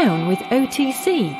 down with OTC?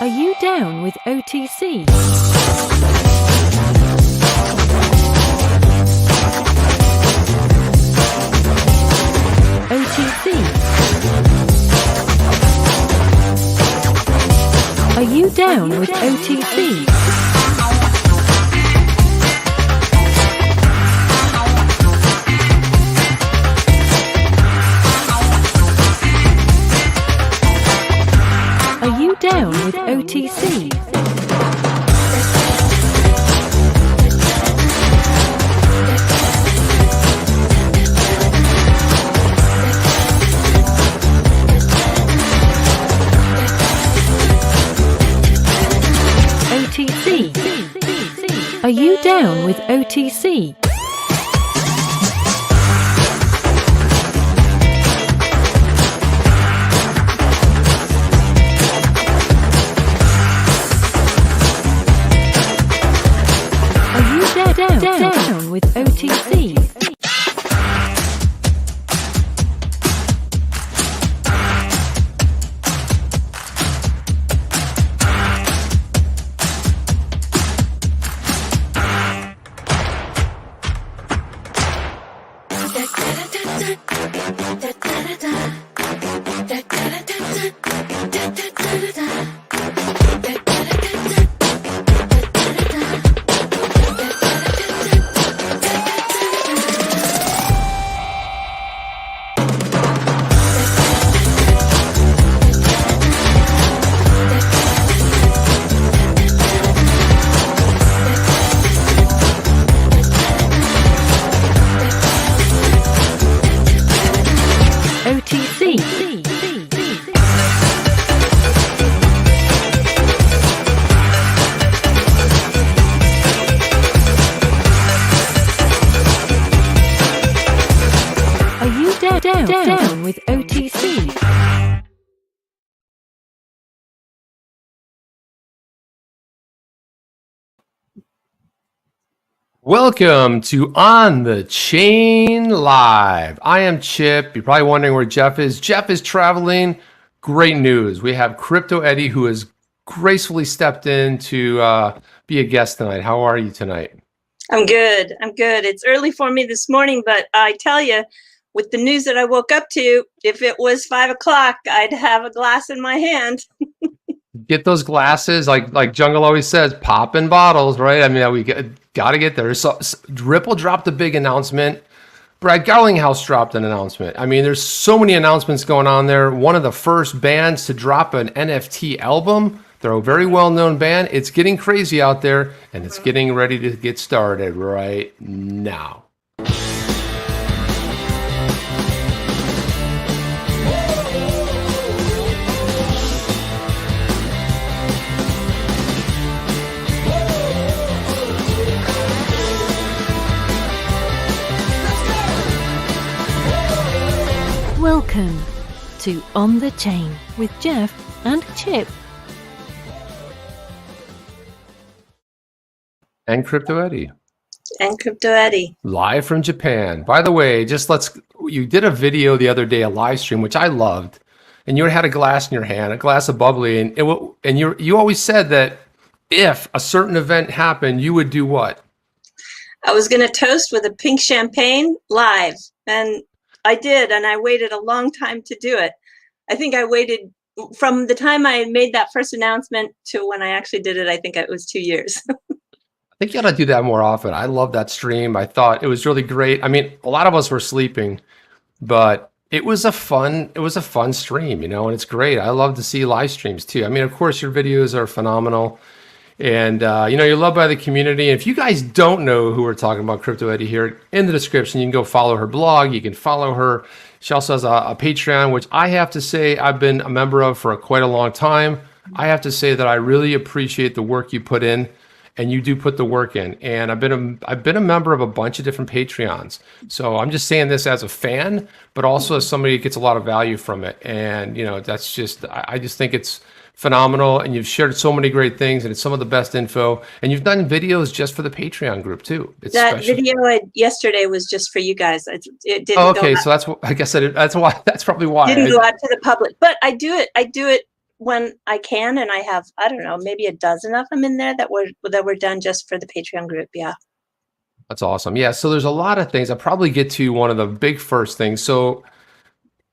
Are you down with OTC? OTC. Are you down with OTC? Are you down with OTC? OTC. Are you down with OTC? Down with OTC. Are you down with OTC? Welcome to On the Chain Live. I am Chip. You're probably wondering where Jeff is. Jeff is traveling. Great news. We have Crypto Eddie, who has gracefully stepped in to be a guest tonight. How are you tonight? I'm good. I'm good. It's early for me this morning, but I tell you, with the news that I woke up to, if it was 5 o'clock, I'd have a glass in my hand. Get those glasses, like Jungle always says, popping bottles, right? I mean, we got to get there. So Ripple dropped a big announcement. Brad Garlinghouse dropped an announcement. I mean, there's so many announcements going on there. One of the first bands to drop an NFT album. They're a very well-known band. It's getting crazy out there, and it's getting ready to get started right now. Welcome to On the Chain with Jeff and Chip. And Crypto Eddie. And Crypto Eddie. Live from Japan. By the way, you did a video the other day, a live stream, which I loved. And you had a glass in your hand, a glass of bubbly. And you always said that if a certain event happened, you would do what? I was going to toast with a pink champagne live. And I did, and I waited a long time to do it. I think I waited from the time I made that first announcement to when I actually did it. I think it was 2 years. I think you ought to do that more often. I love that stream. I thought it was really great. I mean, a lot of us were sleeping, but it was a fun stream, and it's great. I love to see live streams too. I mean, of course, your videos are phenomenal. And, you're loved by the community. And if you guys don't know who we're talking about, Crypto Eddie here, in the description, you can go follow her blog. You can follow her. She also has a Patreon, which I have to say I've been a member of for quite a long time. I have to say that I really appreciate the work you put in, and you do put the work in. And I've been a member of a bunch of different Patreons. So I'm just saying this as a fan, but also as somebody who gets a lot of value from it. And that's just, I just think it's phenomenal. And you've shared so many great things, and it's some of the best info. And you've done videos just for the Patreon group too. It's that special. video yesterday was just for you guys. It didn't. Oh, okay, so that's I guess that's why. That's probably why. Didn't go out to the public, but I do it when I can, and I have, I don't know, maybe a dozen of them in there that were done just for the Patreon group. Yeah. That's awesome. Yeah. So there's a lot of things. I'll probably get to one of the big first things. So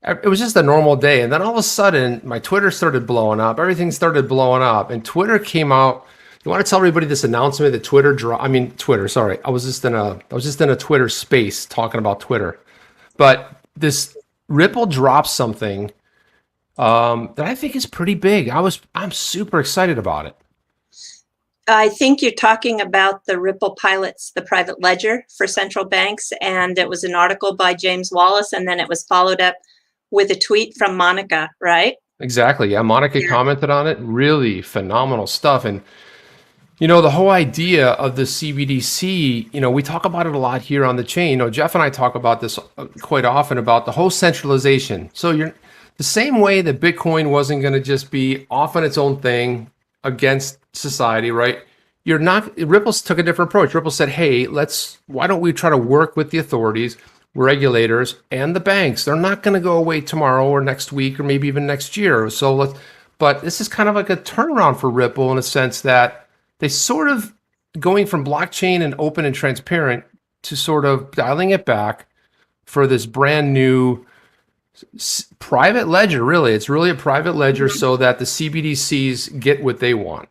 it was just a normal day. And then all of a sudden my Twitter started blowing up. Everything started blowing up, and Twitter came out. You want to tell everybody this announcement that Twitter, sorry. I was just in a Twitter space talking about Twitter, but this Ripple dropped something that I think is pretty big. I'm super excited about it. I think you're talking about the Ripple pilots, the private ledger for central banks. And it was an article by James Wallace, and then it was followed up with a tweet from Monica, right? Exactly. Yeah. Monica commented on it. Really phenomenal stuff. And, the whole idea of the CBDC, we talk about it a lot here on the chain. Jeff and I talk about this quite often, about the whole centralization. So the same way that Bitcoin wasn't going to just be off on its own thing against society, right? Ripple took a different approach. Ripple said, hey, why don't we try to work with the authorities, regulators, and the banks? They're not going to go away tomorrow or next week or maybe even next year. But this is kind of like a turnaround for Ripple in a sense that they sort of going from blockchain and open and transparent to sort of dialing it back for this brand new private ledger. Really, it's really a private ledger so that the CBDCs get what they want.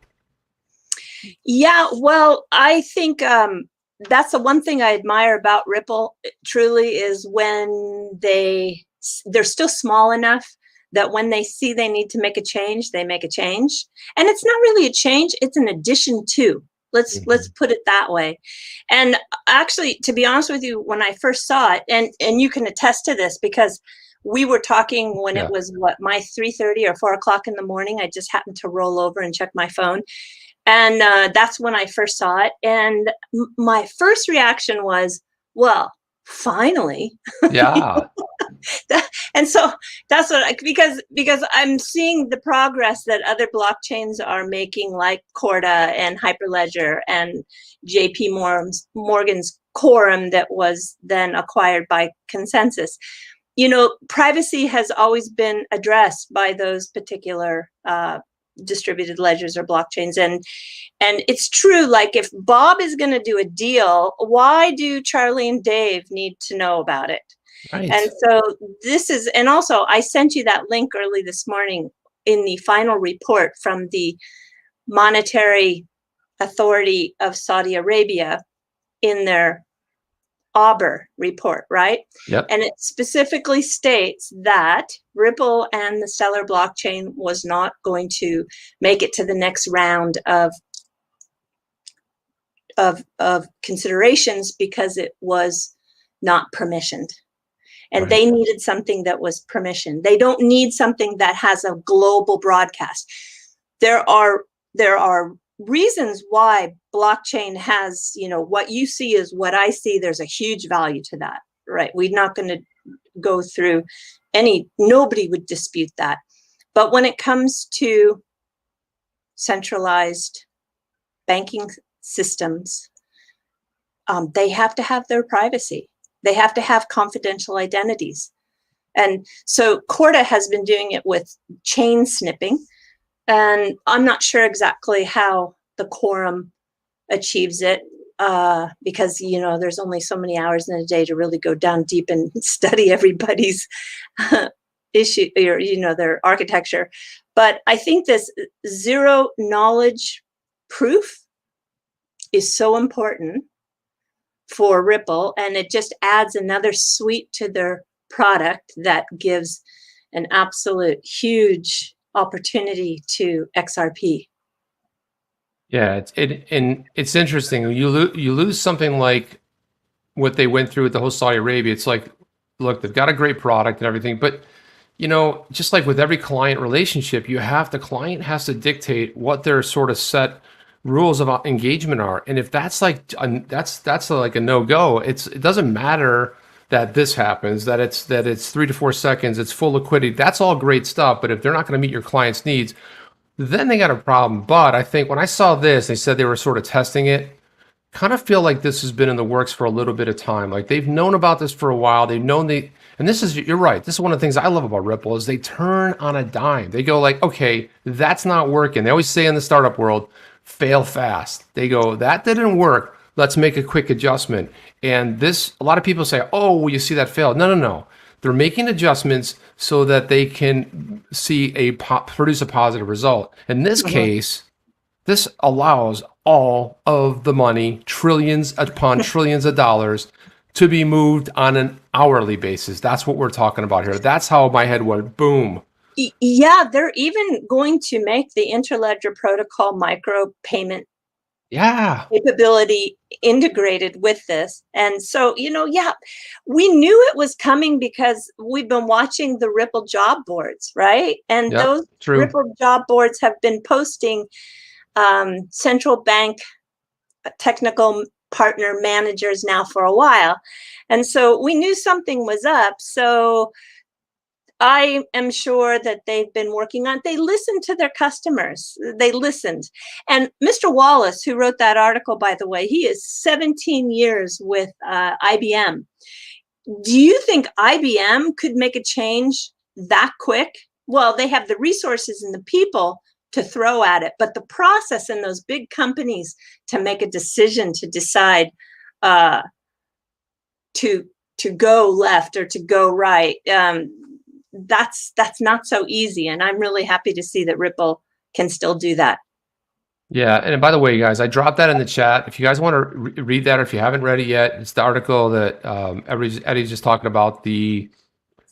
Yeah, well, I think that's the one thing I admire about Ripple, truly, is when they're still small enough that when they see they need to make a change, they make a change. And it's not really a change, it's an addition to. Let's put it that way. And actually, to be honest with you, when I first saw it, and you can attest to this because we were talking when it was my 3:30 or 4 o'clock in the morning. I just happened to roll over and check my phone. And that's when I first saw it. And my first reaction was, well, finally. Yeah. And so that's what because I'm seeing the progress that other blockchains are making, like Corda and Hyperledger and JP Morgan's Quorum that was then acquired by Consensus. Privacy has always been addressed by those particular distributed ledgers or blockchains. And it's true, like if Bob is going to do a deal, why do Charlie and Dave need to know about it? Right. And so and also I sent you that link early this morning in the final report from the Monetary Authority of Saudi Arabia in their Auber report, right? Yep. And it specifically states that Ripple and the Stellar blockchain was not going to make it to the next round of considerations because it was not permissioned. And right. They needed something that was permissioned. They don't need something that has a global broadcast. There are reasons why blockchain has, what you see is what I see. There's a huge value to that, right? We're not going to go through nobody would dispute that. But when it comes to centralized banking systems, they have to have their privacy. They have to have confidential identities. And so Corda has been doing it with chain snipping. And I'm not sure exactly how the Quorum achieves it because, there's only so many hours in a day to really go down deep and study everybody's issue or, their architecture. But I think this zero knowledge proof is so important for Ripple, and it just adds another suite to their product that gives an absolute huge opportunity to XRP. Yeah, it's interesting. You lose something like what they went through with the whole Saudi Arabia. It's like look, they've got a great product and everything, but just like with every client relationship, the client has to dictate what their sort of set rules of engagement are. And if that's like that's like a no-go, it doesn't matter that this happens, that it's 3 to 4 seconds, it's full liquidity. That's all great stuff. But if they're not going to meet your client's needs, then they got a problem. But I think when I saw this, they said they were sort of testing it. Kind of feel like this has been in the works for a little bit of time. Like they've known about this for a while. They've known and you're right. This is one of the things I love about Ripple is they turn on a dime. They go like, okay, that's not working. They always say in the startup world, fail fast. They go, that didn't work. Let's make a quick adjustment. And a lot of people say, oh, well, you see that failed. No. They're making adjustments so that they can produce a positive result. In this case, this allows all of the money, trillions upon trillions of dollars, to be moved on an hourly basis. That's what we're talking about here. That's how my head went, boom. Yeah, they're even going to make the Interledger protocol micro payment capability integrated with this. And so, we knew it was coming because we've been watching the Ripple job boards, right? And those Ripple job boards have been posting central bank technical partner managers now for a while. And so we knew something was up. So I am sure that they've been working on, they listened to their customers. They listened. And Mr. Wallace, who wrote that article, by the way, he is 17 years with IBM. Do you think IBM could make a change that quick? Well, they have the resources and the people to throw at it, but the process in those big companies to make a decision to decide to go left or to go right, that's not so easy. And I'm really happy to see that Ripple can still do that. Yeah, and by the way, guys, I dropped that in the chat. If you guys want to read that, or if you haven't read it yet, it's the article that Eddie's just talking about, the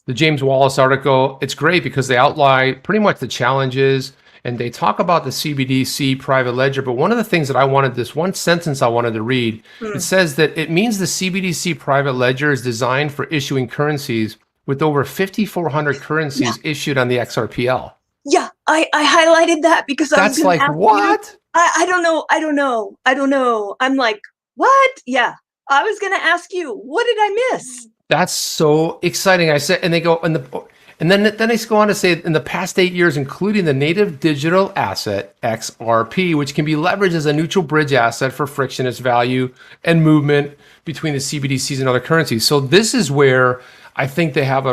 James Wallace article. It's great because they outline pretty much the challenges, and they talk about the CBDC Private Ledger. But one of the things that this one sentence I wanted to read, it says that it means the CBDC Private Ledger is designed for issuing currencies with over 5,400 currencies issued on the XRPL. Yeah, I highlighted that because that's like, what? I don't know. I'm like, what? Yeah, I was going to ask you, what did I miss? That's so exciting. I said, and they go, and then they go on to say, in the past 8 years, including the native digital asset, XRP, which can be leveraged as a neutral bridge asset for frictionless value and movement between the CBDCs and other currencies. So this is where I think they have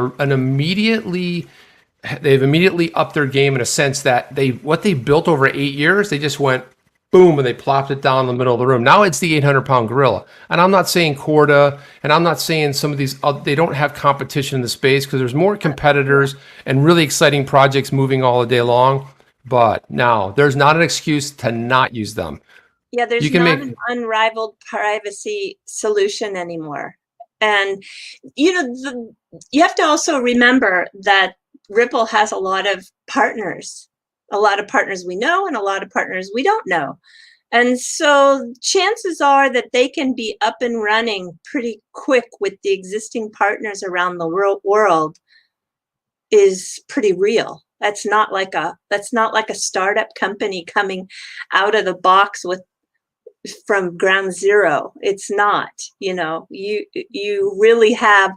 they've immediately upped their game in a sense that what they built over 8 years, they just went boom, and they plopped it down in the middle of the room. Now it's the 800-pound gorilla. And I'm not saying Corda, and I'm not saying some of these, they don't have competition in the space, because there's more competitors and really exciting projects moving all the day long. But now there's not an excuse to not use them. Yeah, there's not an unrivaled privacy solution anymore. And, you have to also remember that Ripple has a lot of partners we know and a lot of partners we don't know. And so chances are that they can be up and running pretty quick with the existing partners around the world is pretty real. That's not like a startup company coming out of the box from ground zero. It's not, you really have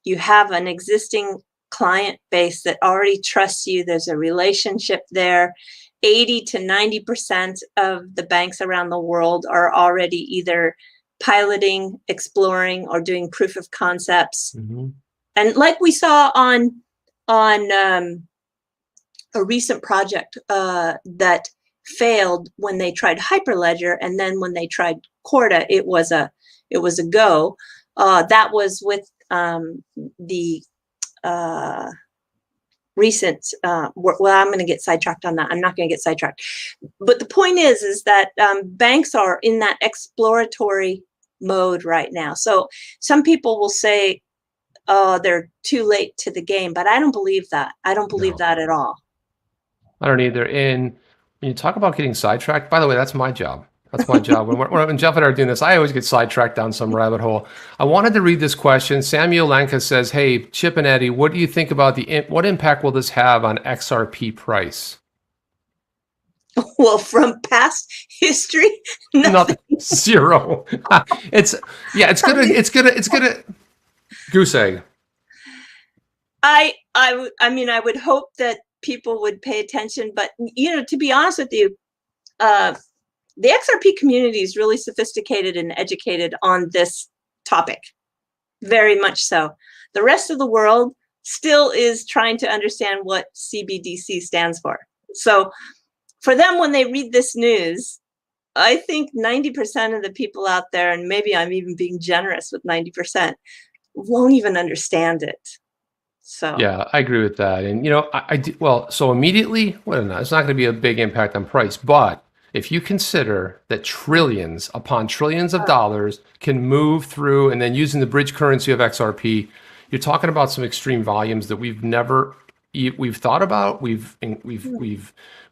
an existing client base that already trusts you. There's a relationship there. 80 to 90% of the banks around the world are already either piloting, exploring, or doing proof of concepts. Mm-hmm. And like we saw on a recent project that failed when they tried Hyperledger, and then when they tried Corda, it was a go. That was with the recent, well, I'm going to get sidetracked on that. I'm not going to get sidetracked. But the point is that banks are in that exploratory mode right now. So some people will say, oh, they're too late to the game, but I don't believe that. I don't believe that at all. I don't either. And when you talk about getting sidetracked, by the way, that's my job. That's my job. When Jeff and I are doing this, I always get sidetracked down some rabbit hole. I wanted to read this question. Samuel Lanka says, "Hey, Chip and Eddie, what do you think about what impact will this have on XRP price?" Well, from past history, nothing. Zero. It's gonna goose egg. I mean, I would hope that people would pay attention, but to be honest with you, the XRP community is really sophisticated and educated on this topic, very much so. The rest of the world still is trying to understand what CBDC stands for. So for them, when they read this news, I think 90% of the people out there, and maybe I'm even being generous with 90%, won't even understand it. So yeah, I agree with that. And I do, well, so immediately, well, no, it's not going to be a big impact on price, but if you consider that trillions upon trillions of dollars can move through, and then using the bridge currency of XRP, you're talking about some extreme volumes that we've thought about, we've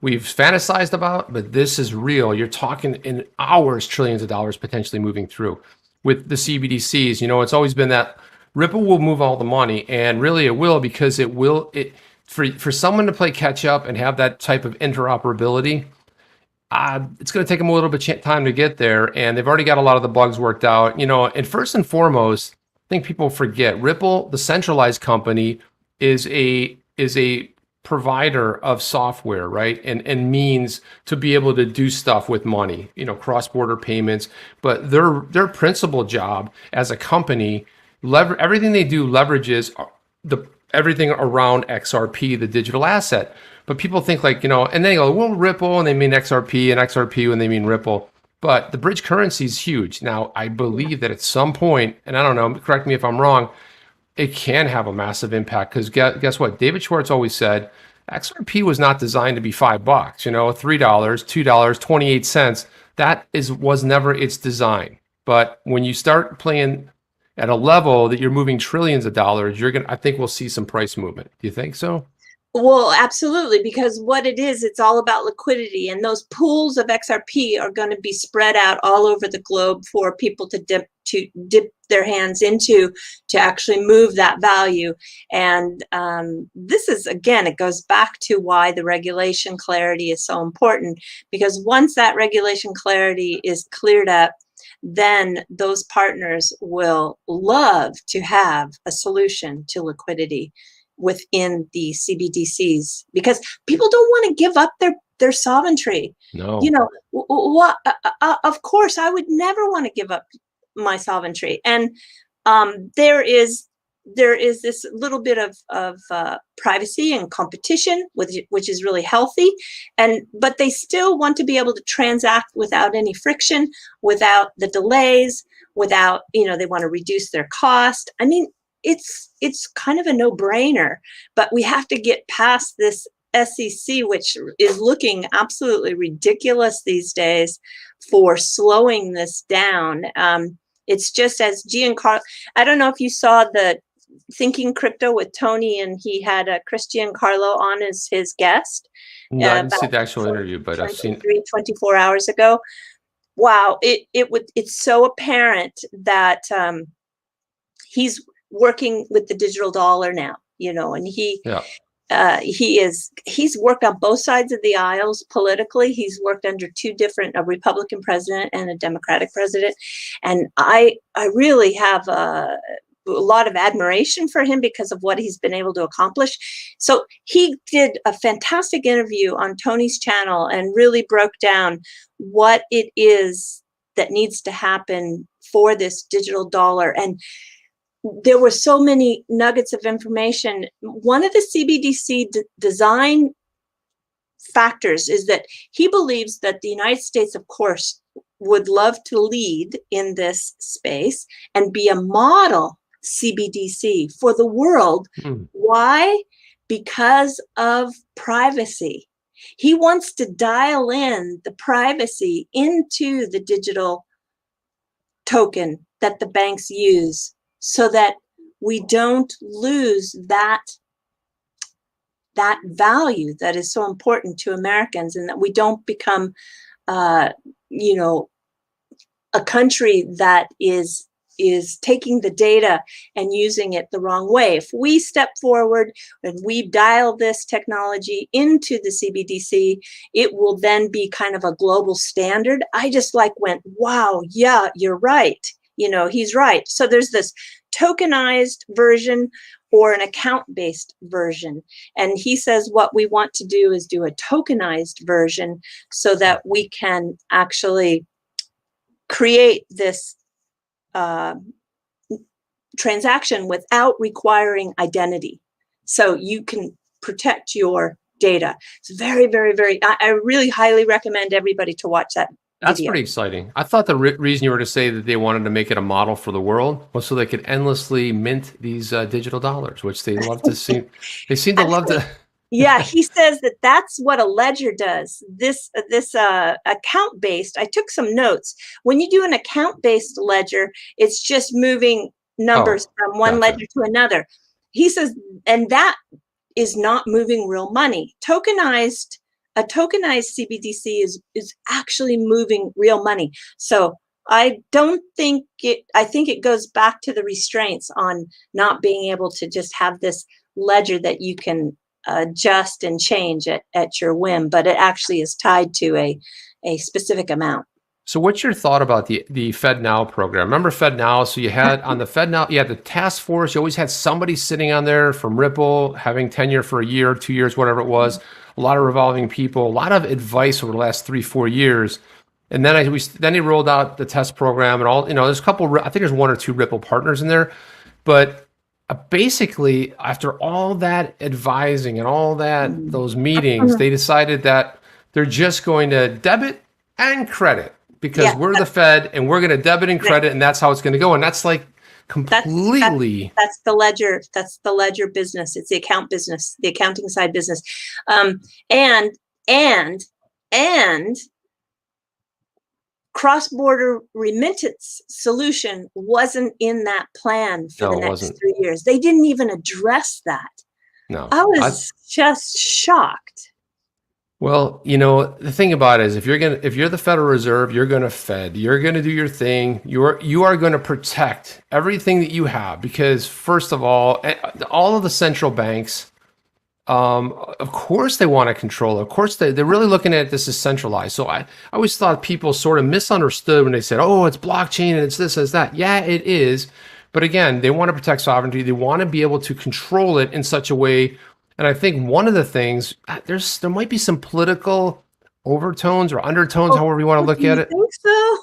fantasized about, but this is real. You're talking in hours, trillions of dollars potentially moving through. With the CBDCs, it's always been that Ripple will move all the money, and really it will, because for someone to play catch up and have that type of interoperability, it's going to take them a little bit time to get there, and they've already got a lot of the bugs worked out. And first and foremost, I think people forget Ripple, the centralized company, is a provider of software, right? And means to be able to do stuff with money, cross-border payments. But their principal job as a company, everything they do leverages everything around XRP, the digital asset. But people think and then they go, well, Ripple, and they mean XRP, and XRP when they mean Ripple. But the bridge currency is huge. Now, I believe that at some point, and I don't know, correct me if I'm wrong, it can have a massive impact, because guess what? David Schwartz always said XRP was not designed to be $5, $3, $2, 28 cents. That was never its design. But when you start playing at a level that you're moving trillions of dollars, I think we'll see some price movement. Do you think so? Well, absolutely, because what it is, it's all about liquidity, and those pools of XRP are going to be spread out all over the globe for people to dip their hands into, to actually move that value. And this is, again, it goes back to why the regulation clarity is so important, because once that regulation clarity is cleared up, then those partners will love to have a solution to liquidity within the CBDCs, because people don't want to give up their sovereignty. No. What? Of course, I would never want to give up my sovereignty. And there is this little bit of privacy and competition, which is really healthy. But they still want to be able to transact without any friction, without the delays, without, they want to reduce their cost. I mean, it's kind of a no-brainer, but we have to get past this SEC, which is looking absolutely ridiculous these days for slowing this down. It's just as Giancarlo, I don't know if you saw the Thinking Crypto with Tony, and he had Chris Giancarlo on as his guest. No, I didn't see the actual interview, but I've seen 24 hours ago. Wow, it's so apparent that he's working with the digital dollar now, and he's worked on both sides of the aisles politically. He's worked under two different, a Republican president and a Democratic president. And I really have a lot of admiration for him because of what he's been able to accomplish. So he did a fantastic interview on Tony's channel and really broke down what it is that needs to happen for this digital dollar. And there were so many nuggets of information. One of the CBDC design factors is that he believes that the United States, of course, would love to lead in this space and be a model CBDC for the world. Why? Because of privacy. He wants to dial in the privacy into the digital token that the banks use, so that we don't lose that value that is so important to Americans, and that we don't become, a country that is taking the data and using it the wrong way. If we step forward and we dial this technology into the CBDC, it will then be kind of a global standard. I just went, wow, yeah, you're right. He's right. So there's this tokenized version or an account-based version. And he says what we want to do is do a tokenized version so that we can actually create this transaction without requiring identity. So you can protect your data. It's very, very, very, I really highly recommend everybody to watch that That's video. pretty exciting. I thought the reason you were to say that they wanted to make it a model for the world was so they could endlessly mint these digital dollars, which they love to see. They seem to love to. Yeah, he says that that's what a ledger does. This account-based, I took some notes. When you do an account-based ledger, it's just moving numbers from one ledger to another. He says, and that is not moving real money. A tokenized CBDC is actually moving real money. So I think it goes back to the restraints on not being able to just have this ledger that you can adjust and change at your whim, but it actually is tied to a specific amount. So what's your thought about the FedNow program? Remember FedNow? So you had on the FedNow, you had the task force. You always had somebody sitting on there from Ripple, having tenure for a year, 2 years, whatever it was. A lot of revolving people, a lot of advice over the last 3-4 years. And then then he rolled out the test program and all. There's a couple. I think there's 1 or 2 Ripple partners in there, but basically, after all that advising and all those meetings, they decided that they're just going to debit and credit because we're the Fed and we're going to debit and credit, and that's how it's going to go. And that's like completely. That's the ledger. That's the ledger business. It's the account business, the accounting side business, and cross-border remittance solution wasn't in that plan for the next 3 years. They didn't even address that. No, I was just shocked. Well, the thing about it is if you're the Federal Reserve, you're going to Fed, you're going to do your thing. You are going to protect everything that you have because first of all of the central banks, of course they want to control it. Of course they're really looking at this as centralized. So I always thought people sort of misunderstood when they said, oh, it's blockchain and it's this, it's that. Yeah, it is. But again, they want to protect sovereignty. They want to be able to control it in such a way. And I think one of the things, there might be some political overtones or undertones, however you want to look at it. Think so?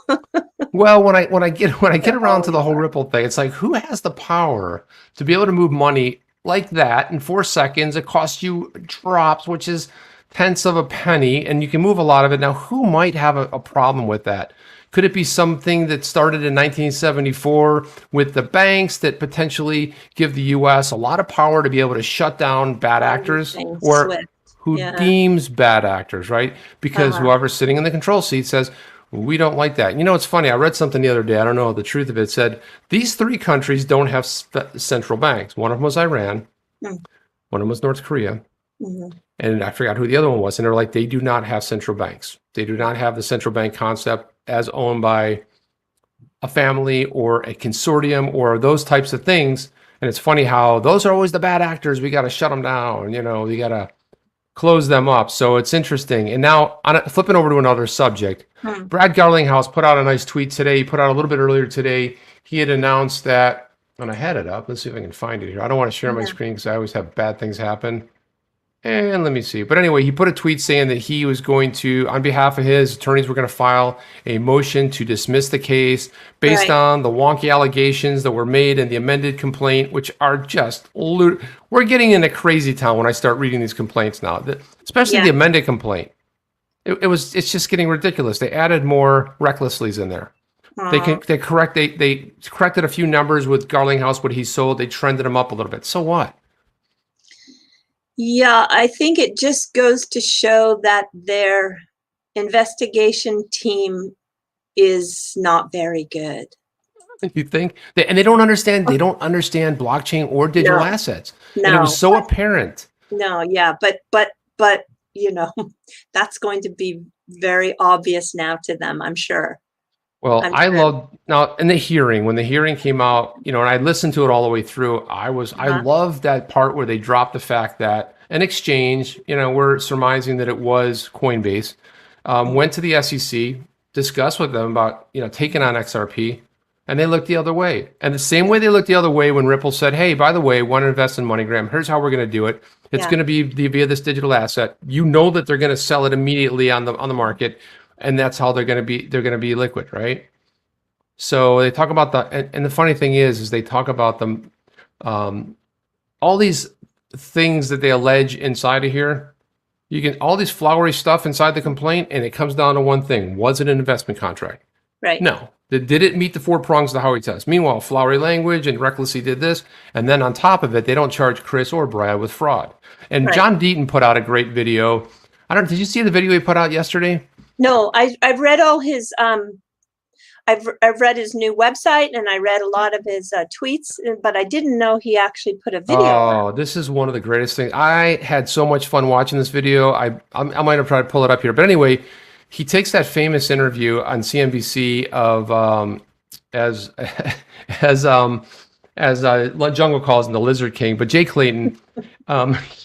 Well, when I get around to the whole Ripple thing, it's like, who has the power to be able to move money like that in 4 seconds? It costs you drops, which is tenths of a penny, and you can move a lot of it. Now, who might have a problem with that? Could it be something that started in 1974 with the banks that potentially give the U.S. a lot of power to be able to shut down bad actors or who deems bad actors, right? Because whoever's sitting in the control seat says, we don't like that. It's funny. I read something the other day. I don't know the truth of it. It said these 3 countries don't have central banks. One of them was Iran. One of them was North Korea. And I forgot who the other one was. And they're like, they do not have central banks. They do not have the central bank concept as owned by a family or a consortium or those types of things. And it's funny how those are always the bad actors. We got to shut them down. We got to close them up. So it's interesting. And now flipping over to another subject, Brad Garlinghouse put out a nice tweet today. He put out a little bit earlier today. He had announced that, and I had it up. Let's see if I can find it here. I don't want to share my screen because I always have bad things happen. And let me see. But anyway, he put a tweet saying that he was going to, on behalf of his attorneys, were going to file a motion to dismiss the case based on the wonky allegations that were made in the amended complaint, which are just, we're getting into crazy town when I start reading these complaints now, especially the amended complaint. It's just getting ridiculous. They added more recklessly's in there. They corrected a few numbers with Garlinghouse, what he sold. They trended them up a little bit. So what? Yeah, I think it just goes to show that their investigation team is not very good. You think? And they don't understand. They don't understand blockchain or digital assets. No, and it was so apparent. No, yeah, but that's going to be very obvious now to them, I'm sure. Well, I'm I sure. love now in the hearing, when the hearing came out, and I listened to it all the way through, I Uh-huh. love that part where they dropped the fact that an exchange, we're surmising that it was Coinbase, went to the SEC, discussed with them about, taking on XRP, and they looked the other way. And the same way they looked the other way when Ripple said, hey, by the way, want to invest in MoneyGram, here's how we're going to do it. It's Yeah. going to be via this digital asset. You know that they're going to sell it immediately on the market, and that's how they're going to be liquid, right? So they talk about and the funny thing is they talk about them, all these things that they allege inside of here. You can all these flowery stuff inside the complaint, and it comes down to one thing: was it an investment contract? Right. No. Did it meet the 4 prongs of the Howey test? Meanwhile, flowery language and recklessly did this, and then on top of it, they don't charge Chris or Brad with fraud. And Right. John Deaton put out a great video. Did you see the video he put out yesterday? No, I've read all his I've read his new website, and I read a lot of his tweets, but I didn't know he actually put a video out. Oh, this is one of the greatest things. I had so much fun watching this video. I might have tried to pull it up here, but anyway, he takes that famous interview on CNBC of as Jungle calls him the Lizard King, but Jay Clayton.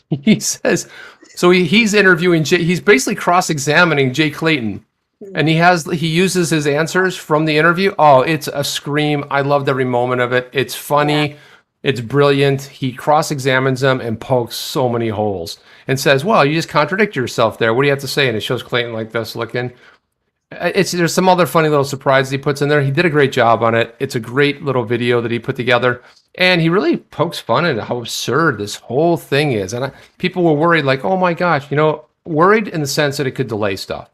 He says so. He's interviewing Jay. He's basically cross-examining Jay Clayton. And he uses his answers from the interview. Oh, it's a scream. I loved every moment of it. It's funny. Yeah. It's brilliant. He cross-examines them and pokes so many holes and says, well, you just contradict yourself there. What do you have to say? And it shows Clayton like this looking. There's some other funny little surprises he puts in there. He did a great job on it. It's a great little video that he put together. And he really pokes fun at how absurd this whole thing is. And people were worried like, oh my gosh, worried in the sense that it could delay stuff.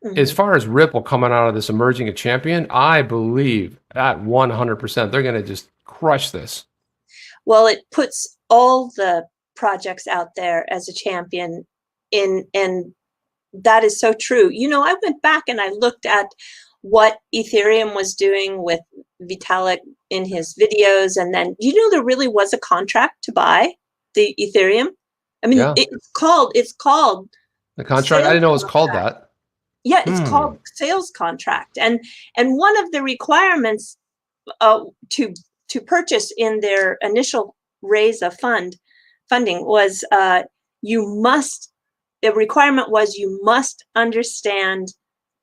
Mm-hmm. As far as Ripple coming out of this emerging a champion, I believe at 100% they're going to just crush this. Well, it puts all the projects out there as a champion and that is so true. I went back and I looked at what Ethereum was doing with Vitalik in his videos, and then there really was a contract to buy the Ethereum. I mean, yeah. It's called the contract. I didn't know it was called that. Yeah, it's called sales contract, and one of the requirements to purchase in their initial raise of funding was the requirement was you must understand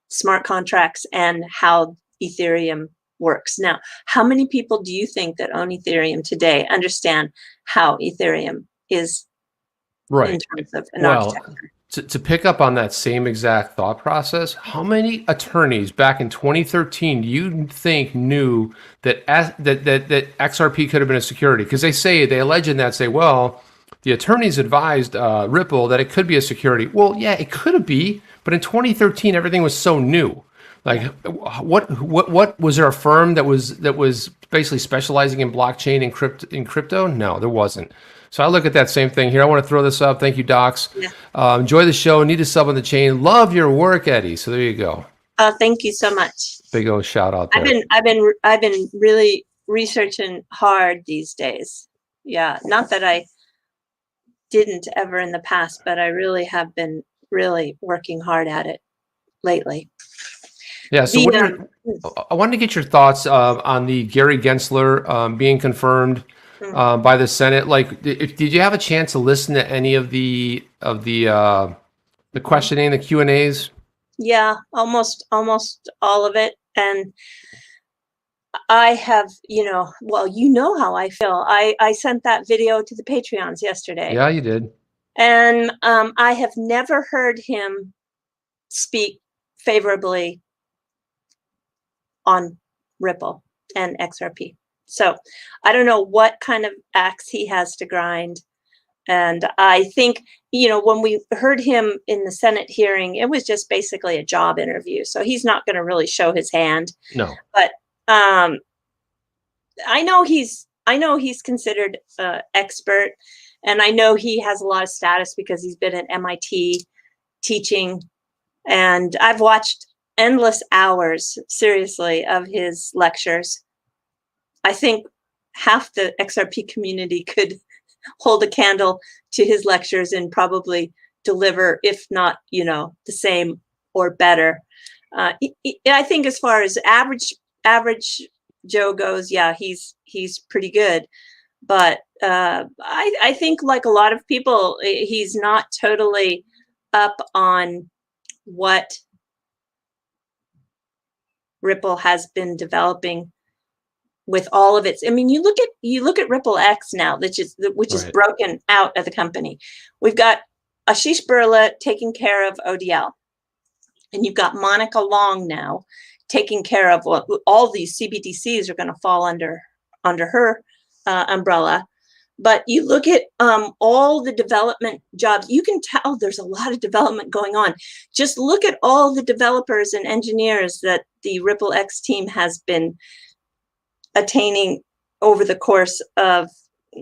smart contracts and how Ethereum works. Now, how many people do you think that own Ethereum today understand how Ethereum is right in terms of an architecture? To pick up on that same exact thought process, how many attorneys back in 2013 do you think knew that XRP could have been a security? Because they allege in that say, well, the attorneys advised Ripple that it could be a security. Well, yeah, it could be, but in 2013 everything was so new. Like, what was there a firm that was basically specializing in blockchain and crypto? No, there wasn't. So I look at that same thing here. I want to throw this up. Thank you, Docs. Yeah. Enjoy the show. Need a sub on the chain. Love your work, Eddie. So there you go. Thank you so much. Big old shout out there. I've been really researching hard these days. Yeah, not that I didn't ever in the past, but I really have been really working hard at it lately. Yeah. So I wanted to get your thoughts on the Gary Gensler being confirmed by the Senate. Like, did you have a chance to listen to any of the questioning, the Q&As? Yeah, almost all of it. And I have, how I feel. I sent that video to the Patreons yesterday. Yeah, you did. And I have never heard him speak favorably on Ripple and XRP. So I don't know what kind of axe he has to grind. And I think, when we heard him in the Senate hearing, it was just basically a job interview. So he's not going to really show his hand. No. But I know he's considered expert, and I know he has a lot of status because he's been at MIT teaching. And I've watched endless hours, seriously, of his lectures. I think half the XRP community could hold a candle to his lectures and probably deliver, if not, the same or better. I think as far as average Joe goes, yeah, he's pretty good. But I think, like a lot of people, he's not totally up on what Ripple has been developing with all of its. I mean, you look at Ripple X now, which is broken out of the company. We've got Ashish Birla taking care of ODL, and you've got Monica Long now taking care of all these CBDCs are going to fall under her umbrella. But you look at all the development jobs, you can tell there's a lot of development going on. Just look at all the developers and engineers that the Ripple X team has been attaining over the course of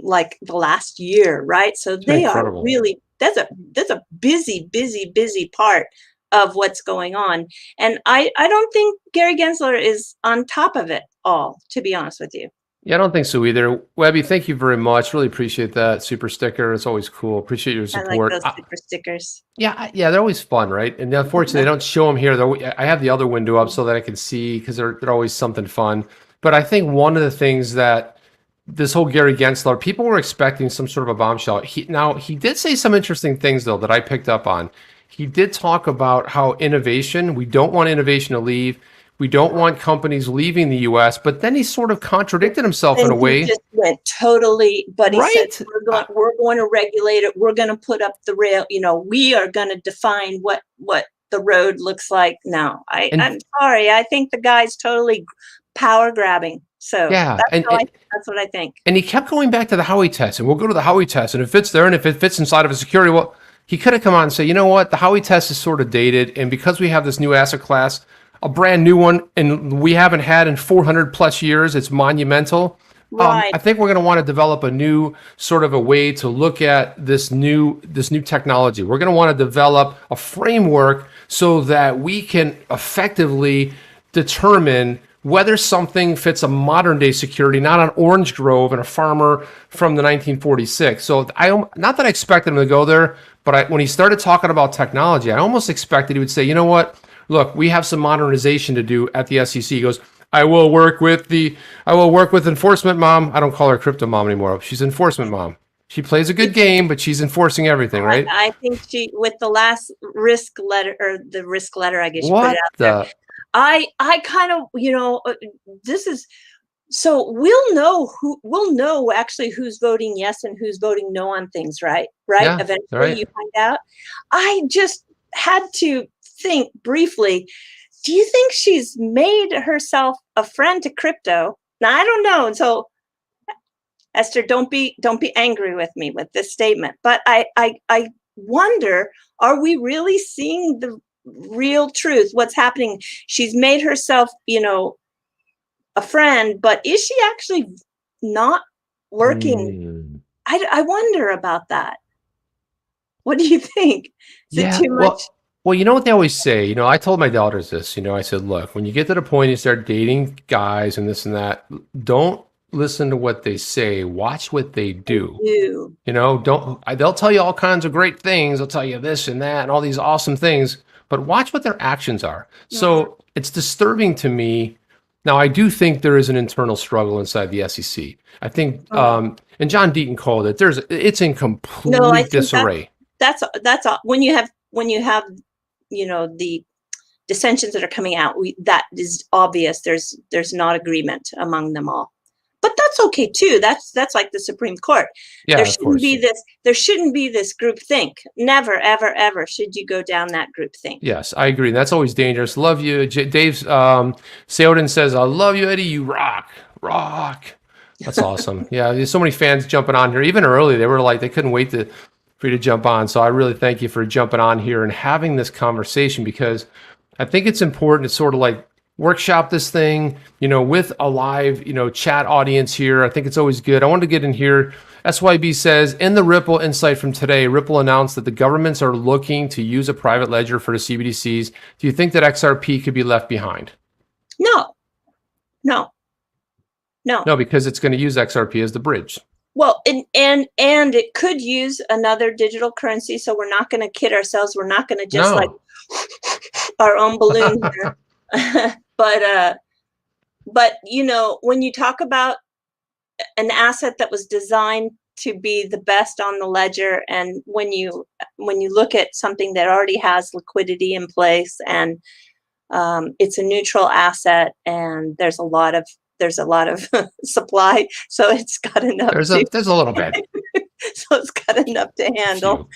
like the last year, right? So they are really, that's a busy part of what's going on. And I don't think Gary Gensler is on top of it all, to be honest with you. Yeah, I don't think so either. Webby, thank you very much. Really appreciate that super sticker. It's always cool. Appreciate your support. I like those super stickers. Yeah, they're always fun, right? And unfortunately, they don't show them here. I have the other window up so that I can see because they're always something fun. But I think one of the things that this whole Gary Gensler, people were expecting some sort of a bombshell. He did say some interesting things, though, that I picked up on. He did talk about how we don't want innovation to leave. We don't want companies leaving the U.S., but then he sort of contradicted himself in a way. He just went totally, but he said, we're going to regulate it. We're going to put up the rail. We are going to define what the road looks like. No, I'm sorry. I think the guy's totally power grabbing. So yeah, that's what I think. And he kept going back to the Howey test, and we'll go to the Howey test, and if it's there and if it fits inside of a security, well, he could have come on and say, you know what, the Howey test is sort of dated, and because we have this new asset class, a brand new one, and we haven't had in 400 plus years, it's monumental. Right. I think we're going to want to develop a new sort of a way to look at this new technology. We're going to want to develop a framework so that we can effectively determine whether something fits a modern day security, not an orange grove and a farmer from the 1946. So not that I expected him to go there, but when he started talking about technology, I almost expected he would say, you know what? Look, we have some modernization to do at the SEC. He goes, I will work with enforcement mom. I don't call her crypto mom anymore. She's enforcement mom. She plays a good game, but she's enforcing everything, right? I think she, with the last risk letter, I guess you put it out there. I kind of, this is, so we'll know actually who's voting yes and who's voting no on things, right? Yeah, eventually right. You find out. I just had to think briefly, do you think she's made herself a friend to crypto? Now, I don't know. And so, Esther, don't be angry with me with this statement, but I wonder, are we really seeing the real truth? What's happening? She's made herself, a friend, but is she actually not working? I wonder about that. What do you think? Is it too much? Well, you know what they always say? I told my daughters this, I said, look, when you get to the point you start dating guys and this and that, don't listen to what they say. Watch what they do. They'll tell you all kinds of great things. They'll tell you this and that and all these awesome things, but watch what their actions are. Yeah. So it's disturbing to me. Now, I do think there is an internal struggle inside the SEC. I think, and John Deaton called it, it's in complete disarray. That's all. When you have the dissensions that are coming out, that is obvious. There's not agreement among them all, but that's okay too. That's like the Supreme Court. Yeah, there shouldn't be this group think. Never, ever, ever should you go down that group think. Yes, I agree. That's always dangerous. Love you, Dave. Seldon says, "I love you, Eddie. You rock." That's awesome. Yeah, there's so many fans jumping on here. Even early, they were like, they couldn't wait for you to jump on. So I really thank you for jumping on here and having this conversation, because I think it's important to sort of like workshop this thing, with a live, chat audience here. I think it's always good. I wanted to get in here. SYB says, in the Ripple insight from today, Ripple announced that the governments are looking to use a private ledger for the CBDCs. Do you think that XRP could be left behind? No, because it's going to use XRP as the bridge. Well, and it could use another digital currency, so we're not going to kid ourselves. We're not going to just like No. our own balloon here. But you know, when you talk about an asset that was designed to be the best on the ledger, and when you look at something that already has liquidity in place, and it's a neutral asset, and there's a lot of supply, so it's got enough There's to a little bit. so it's got enough to handle.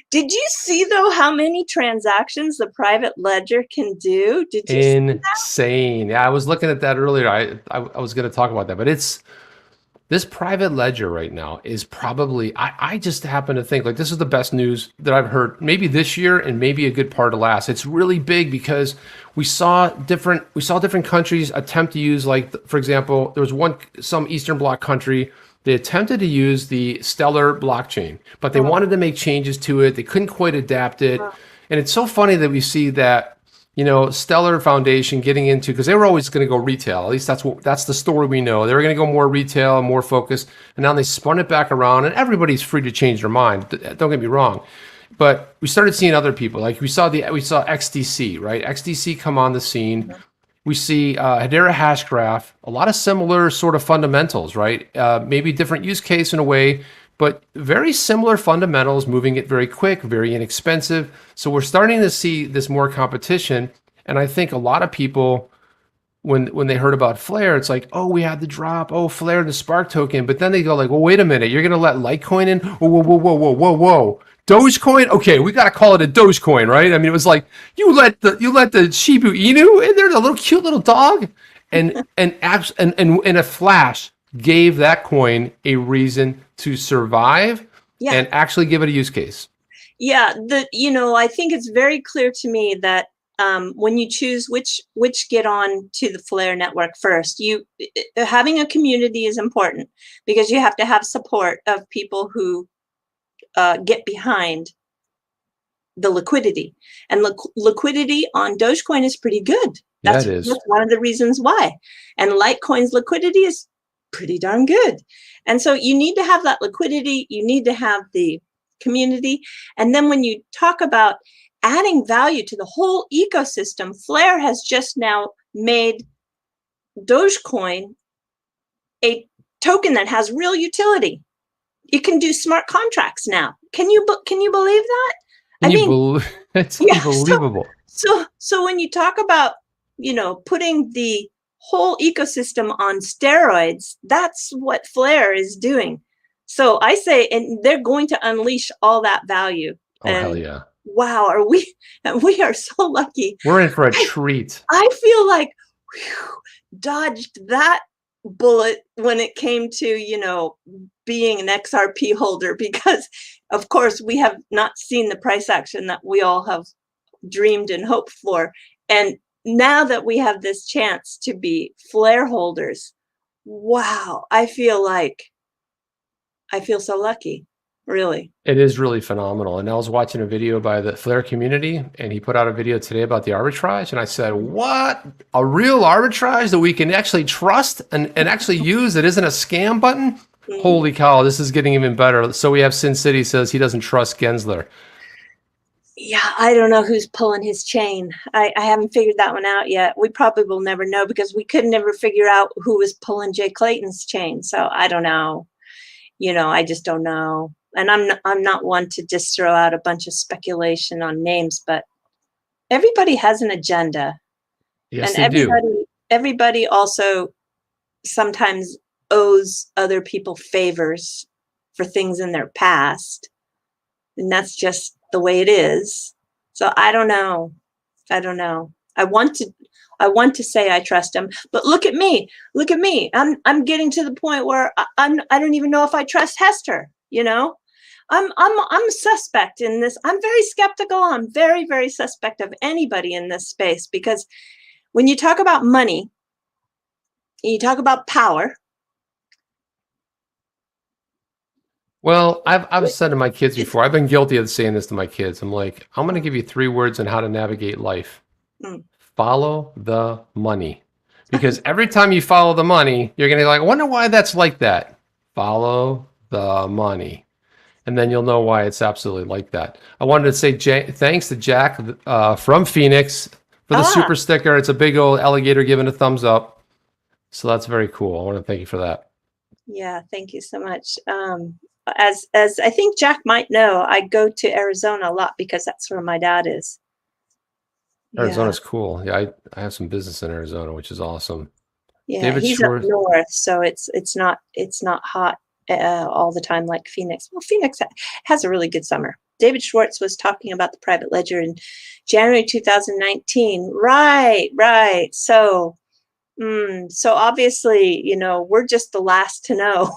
Did you see though how many transactions the private ledger can do? Did you see that? Insane. Yeah, I was looking at that earlier. I was going to talk about that, but this private ledger right now is probably, I just happen to think like this is the best news that I've heard maybe this year and maybe a good part of last. It's really big because we saw different countries attempt to use, like, for example, there was some Eastern Bloc country, they attempted to use the Stellar blockchain, but they wanted to make changes to it. They couldn't quite adapt it. And it's so funny that we see that, you know, Stellar Foundation getting into, because they were always going to go retail. At least that's the story we know. They were going to go more retail, more focused, and now they spun it back around. And everybody's free to change their mind. Don't get me wrong, but we started seeing other people. Like we saw XDC, right? XDC come on the scene. We see Hedera Hashgraph, a lot of similar sort of fundamentals, right? Maybe different use case in a way, but very similar fundamentals, moving it very quick, very inexpensive. So we're starting to see this more competition. And I think a lot of people, when they heard about Flare, it's like, oh, we had the drop, oh, Flare, the Spark token. But then they go like, well, wait a minute, you're going to let Litecoin in? Whoa, whoa, whoa, whoa, whoa, whoa, whoa. Dogecoin? Okay, we got to call it a Dogecoin, right? I mean, it was like, you let the Shiba Inu in there, the little cute little dog, and in a flash, gave that coin a reason to survive and actually give it a use case. Yeah, I think it's very clear to me that when you choose which get on to the Flare network first, having a community is important because you have to have support of people who get behind the liquidity, and liquidity on Dogecoin is pretty good. That's one of the reasons why. And Litecoin's liquidity is pretty darn good. And so you need to have that liquidity, you need to have the community. And then when you talk about adding value to the whole ecosystem, Flare has just now made Dogecoin a token that has real utility. You can do smart contracts now. Can you believe that? It's unbelievable. So when you talk about, putting the whole ecosystem on steroids, that's what Flare is doing. So I say, and they're going to unleash all that value. Oh, hell yeah. Wow, we are so lucky. We're in for a treat. I feel like dodged that bullet when it came to, being an XRP holder, because of course we have not seen the price action that we all have dreamed and hoped for. And now that we have this chance to be Flare holders, wow, I feel so lucky, really. It is really phenomenal. And I was watching a video by the Flare community, and he put out a video today about the arbitrage. And I said, what? A real arbitrage that we can actually trust and actually use that isn't a scam button? Mm-hmm. Holy cow, this is getting even better. So we have Sin City says he doesn't trust Gensler. Yeah, I don't know who's pulling his chain. I haven't figured that one out yet. We probably will never know because we could never figure out who was pulling Jay Clayton's chain. So I don't know. I just don't know. And I'm not one to just throw out a bunch of speculation on names, but everybody has an agenda. Yes, and they do. Everybody also sometimes owes other people favors for things in their past. And that's just the way it is. So I don't know. I want to say I trust him, but look at me. I'm getting to the point where I don't even know if I trust Hester. I'm a suspect in this. I'm very skeptical. I'm very, very suspect of anybody in this space, because when you talk about money, you talk about power. Well, I've said to my kids before, I've been guilty of saying this to my kids. I'm like, I'm going to give you 3 words on how to navigate life. Follow the money. Because every time you follow the money, you're going to be like, I wonder why that's like that. Follow the money. And then you'll know why it's absolutely like that. I wanted to say thanks to Jack from Phoenix for the super sticker. It's a big old alligator giving a thumbs up. So that's very cool. I want to thank you for that. Yeah, thank you so much. As I think Jack might know, I go to Arizona a lot because that's where my dad is. Arizona's cool. Yeah, I have some business in Arizona, which is awesome. Yeah, David he's Schwartz. up north, so it's not hot all the time like Phoenix. Well, Phoenix has a really good summer. David Schwartz was talking about the private ledger in January 2019. Right. So, so obviously, we're just the last to know,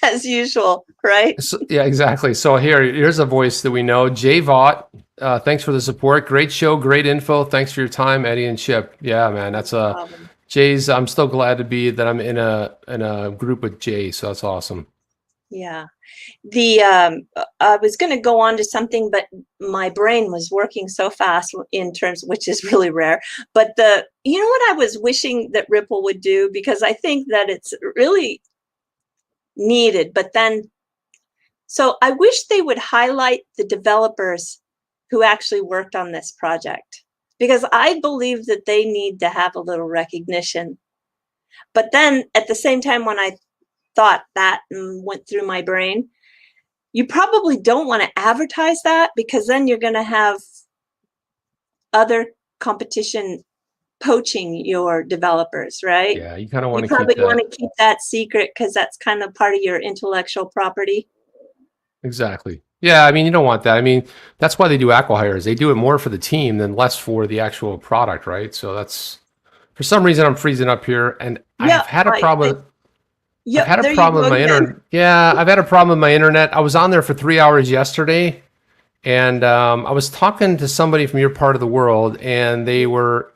as usual, right? So, yeah, exactly. So here's a voice that we know. Jay Vaught, thanks for the support. Great show, great info. Thanks for your time, Eddie and Chip. Yeah, man, that's Jay's. I'm still glad to be that I'm in a group with Jay. So that's awesome. Yeah, I was going to go on to something, but my brain was working so fast in terms, which is really rare. But you know what I was wishing that Ripple would do, because I think that it's really needed. But then, so I wish they would highlight the developers who actually worked on this project, because I believe that they need to have a little recognition. But then at the same time, when I thought that and went through my brain, you probably don't want to advertise that, because then you're going to have other competition poaching your developers, right? Yeah, you kind of want You to probably keep that. want to keep that secret, because that's kind of part of your intellectual property. Exactly. Yeah, I mean, you don't want that. I mean, that's why they do acqui-hires. They do it more for the team than less for the actual product, right? So that's, for some reason, I'm freezing up here, and I've had a problem. I've had a problem with my internet. Yeah, I've had a problem with my internet. I was on there for 3 hours yesterday, and I was talking to somebody from your part of the world, and they were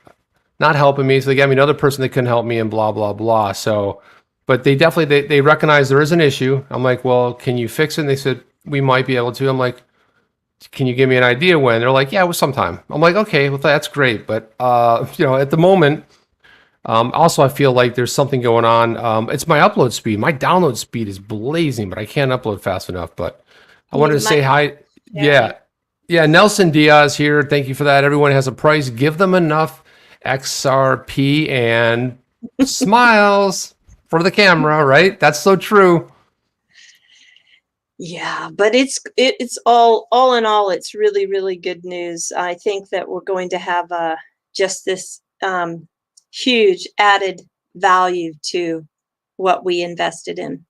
not helping me. So they gave me another person that couldn't help me, and blah, blah, blah. So, but they definitely, they recognize there is an issue. I'm like, well, can you fix it? And they said, we might be able to. I'm like, can you give me an idea when? They're like, yeah, it was sometime. I'm like, okay, well, that's great. But, at the moment, also, I feel like there's something going on. It's my upload speed. My download speed is blazing, but I can't upload fast enough. But I wanted to say hi. Yeah. Nelson Diaz here. Thank you for that. Everyone has a price. Give them enough XRP and smiles for the camera, right? That's so true. Yeah, but it's all in all, it's really, really good news. I think that we're going to have just this huge added value to what we invested in.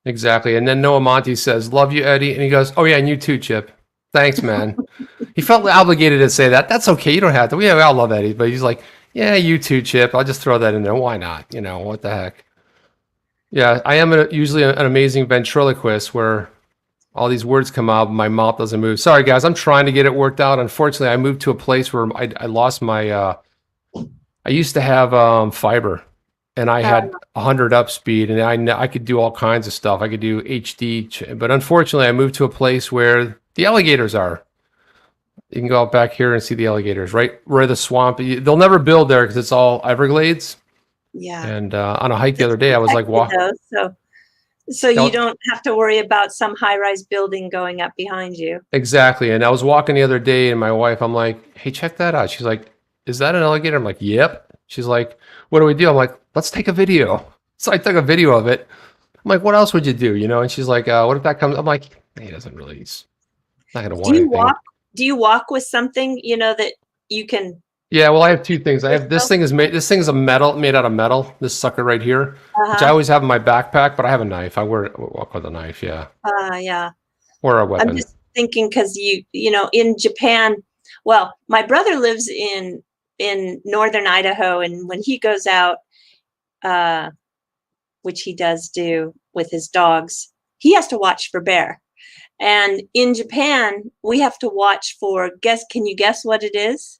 Exactly. And then Noah Monty says, love you, Eddie. And he goes, oh yeah, and you too, Chip. Thanks, man. He felt obligated to say that. That's okay. You don't have to. We all love Eddie, but he's like, yeah, you too, Chip. I'll just throw that in there. Why not? What the heck? Yeah, I am usually an amazing ventriloquist where all these words come out, but my mouth doesn't move. Sorry, guys. I'm trying to get it worked out. Unfortunately, I moved to a place where I lost my, I used to have fiber, and I had 100 up speed, and I could do all kinds of stuff. I could do HD, but unfortunately, I moved to a place where the alligators are. You can go out back here and see the alligators, right where the swamp. They'll never build there because it's all Everglades. Yeah. And on a hike the other day, I was like, wow. So you don't have to worry about some high-rise building going up behind you. Exactly. And I was walking the other day, and my wife, I'm like, hey, check that out. She's like, is that an alligator? I'm like, yep. She's like, what do we do? I'm like, let's take a video. So I took a video of it. I'm like, what else would you do? And she's like, what if that comes? I'm like, he doesn't really, he's not going to want anything. Do you walk with something, that you can? Yeah, well, I have two things. I have this thing is made out of metal. This sucker right here, which I always have in my backpack, but I have a knife. I walk with a knife, yeah. Yeah. Or a weapon. I'm just thinking because in Japan, well, my brother lives in northern Idaho, and when he goes out, which he does do with his dogs, he has to watch for bear. And in Japan, we have to watch for, can you guess what it is?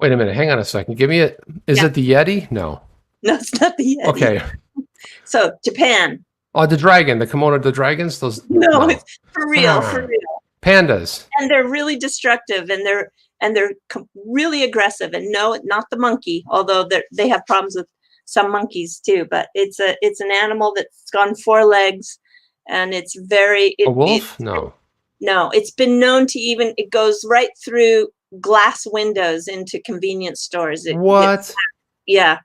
Wait a minute, hang on a second. Give me it. Is it the Yeti? No. No, it's not the Yeti. Okay. So Japan. Oh, the dragon, the Komodo, the dragons? No, it's for real. Pandas. And they're really destructive, and they're really aggressive. And no, not the monkey, although they have problems with some monkeys too. But it's an animal that's on 4 legs, and it's very A wolf? No. no, it's been known to even, it goes right through glass windows into convenience stores. What? Yeah.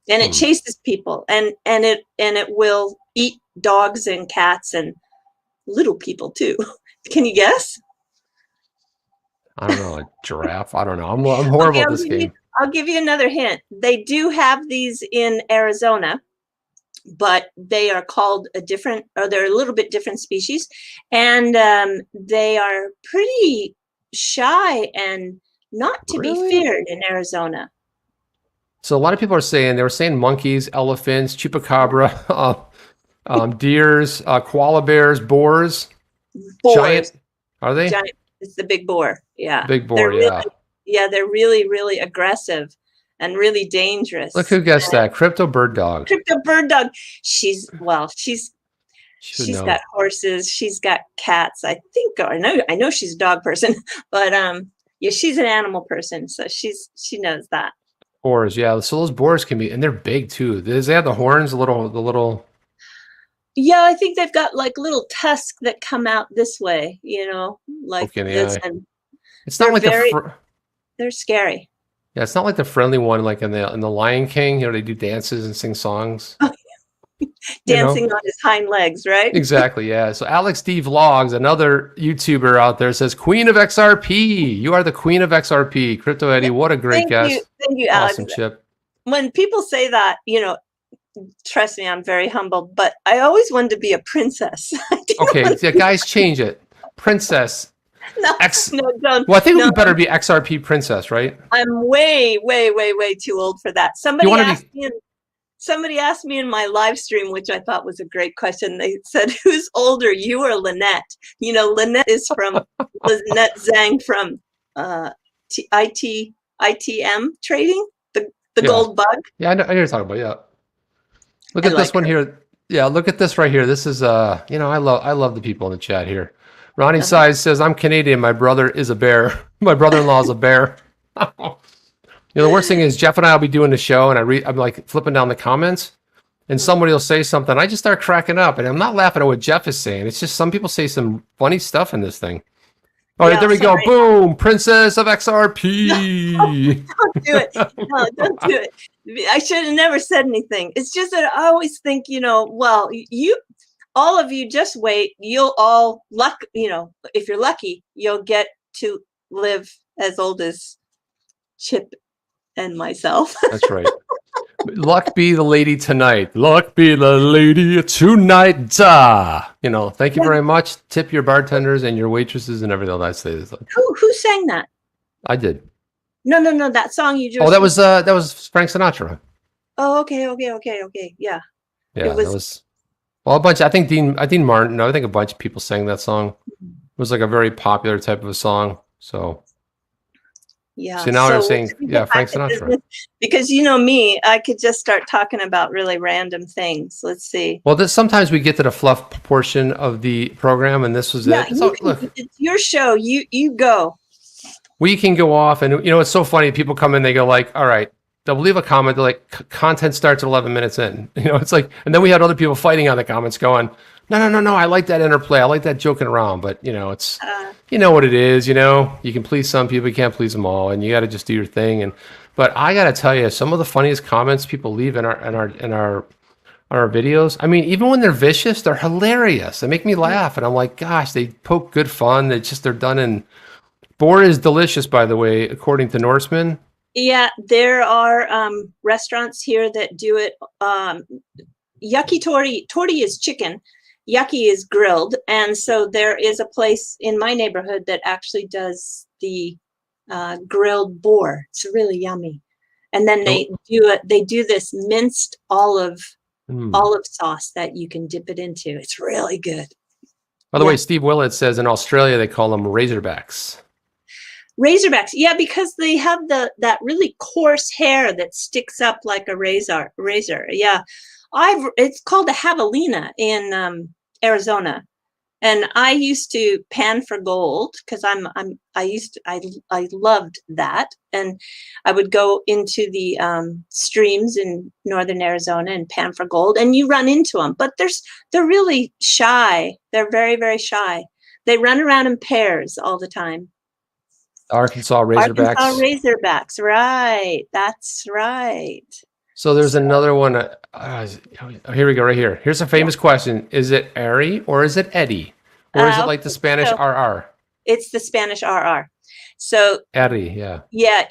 And it chases people, and it will eat dogs and cats and little people too. Can you guess? I don't know, a giraffe. I don't know. I'm horrible at this game. I'll give you another hint. They do have these in Arizona, but they are called a different, or they're a little bit different species, and they are pretty shy and not to be feared in Arizona. So a lot of people are saying, they were saying monkeys, elephants, chupacabra, deers, koala bears, boars. Giant, are they? Giant. It's the big boar. Yeah. Big boar, yeah. Yeah, they're really, really aggressive and really dangerous. Look who guessed that. Crypto Bird Dog. Crypto Bird Dog. She's got horses. She's got cats. I think, or I know she's a dog person, but yeah, she's an animal person. So she knows that. Boars, yeah. So those boars can be, and they're big too. They have the horns, the little. Yeah, I think they've got like little tusks that come out this way, like this. And it's not like they're scary. Yeah, it's not like the friendly one, like in the Lion King. They do dances and sing songs. Dancing on his hind legs, right? Exactly, yeah. So Alex D Vlogs, another YouTuber out there, says, Queen of XRP. You are the Queen of XRP. Crypto Eddie, what a great guest. Thank you, Alex. Awesome, Chip. When people say that, trust me, I'm very humble, but I always wanted to be a princess. Okay, yeah, guys, change it. Princess. No, don't. Well, I think it would better be XRP princess, right? I'm way, way, way, way too old for that. Somebody asked me in my live stream, which I thought was a great question. They said, who's older, you or Lynette? Lynette is from Lynette Zhang from ITM trading, the gold bug. Yeah, I know you're talking about, yeah. Look at this one here. Yeah, look at this right here. This is I love the people in the chat here. Ronnie Size says, I'm Canadian. My brother is a bear. My brother-in-law is a bear. The worst thing is Jeff and I will be doing the show, and I'm like flipping down the comments, and somebody will say something. I just start cracking up, and I'm not laughing at what Jeff is saying. It's just some people say some funny stuff in this thing. All right, there we go. Boom, Princess of XRP. No, don't do it. No, don't do it. I should have never said anything. It's just that I always think, well, all of you just wait. You'll all if you're lucky, you'll get to live as old as Chip and myself. That's right. Luck be the lady tonight. Luck be the lady tonight. Thank you very much. Tip your bartenders and your waitresses and everything else. Who sang that? I did. No. That song you just. Oh, that was Frank Sinatra. Oh, okay. Yeah. Yeah, that was. Well, a bunch. I think Dean Martin. I think a bunch of people sang that song. It was like a very popular type of a song. So. Yeah. So now I'm saying, Frank Sinatra. Because me, I could just start talking about really random things. Let's see. Well, sometimes we get to the fluff portion of the program, and this was it. So, look, it's your show. You go. We can go off, and it's so funny. People come in, they go like, "All right." They'll leave a comment. They're like, "Content starts at 11 minutes in." It's like, and then we had other people fighting on the comments, going, No. I like that interplay. I like that joking around, but it's what it is. You can please some people, you can't please them all, and you got to just do your thing. But I got to tell you, some of the funniest comments people leave in our videos. I mean, even when they're vicious, they're hilarious. They make me laugh, and I'm like, gosh, they poke good fun. They're done in. Boar is delicious, by the way, according to Norseman. Yeah, there are restaurants here that do it. Yakitori is chicken. Yaki is grilled, and so there is a place in my neighborhood that actually does the grilled boar. It's really yummy, and then they do this minced olive sauce that you can dip it into. It's really good. By the way, Steve Willett says in Australia they call them razorbacks. Razorbacks, yeah, because they have that really coarse hair that sticks up like a razor. Yeah. It's called a javelina in Arizona, And I used to pan for gold because I loved that. And I would go into the streams in northern Arizona and pan for gold, and you run into them, but they're really shy. They're very, very shy. They run around in pairs all the time. Arkansas Razorbacks. Arkansas Razorbacks, right. That's right. So there's another one. Here we go, right here. Here's a famous question. Is it Ari or is it Eddie? Or is it like the Spanish RR? It's the Spanish RR. So Ari, yeah. Yeah,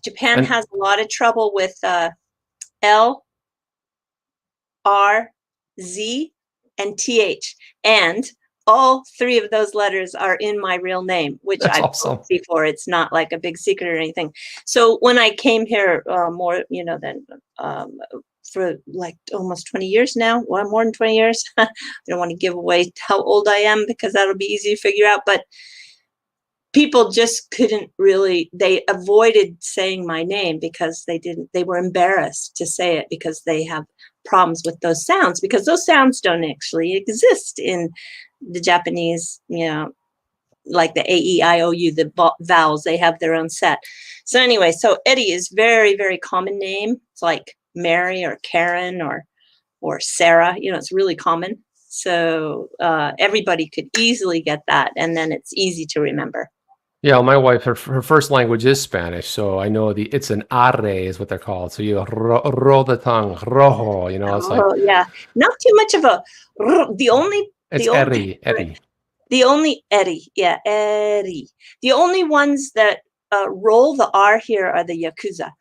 Japan has a lot of trouble with L, R, Z, and TH. And all three of those letters are in my real name, which I've told before. It's not like a big secret or anything. So when I came here more, than for like almost 20 years now, well, more than 20 years. I don't want to give away how old I am because that'll be easy to figure out. But people just couldn't really, they avoided saying my name because they were embarrassed to say it because they have problems with those sounds, because those sounds don't actually exist in the Japanese, like the A-E-I-O-U, the vowels, they have their own set. So anyway, so Eddie is very, very common name. It's like Mary or Karen or Sarah, it's really common. So everybody could easily get that. And then it's easy to remember. Yeah, my wife, her first language is Spanish, so I know it's an arre is what they're called. So you roll the tongue, rojo, it's like. Oh, yeah. Not too much of a, It's Eddie. The only Eddie, yeah, Eddie. The only ones that roll the R here are the Yakuza.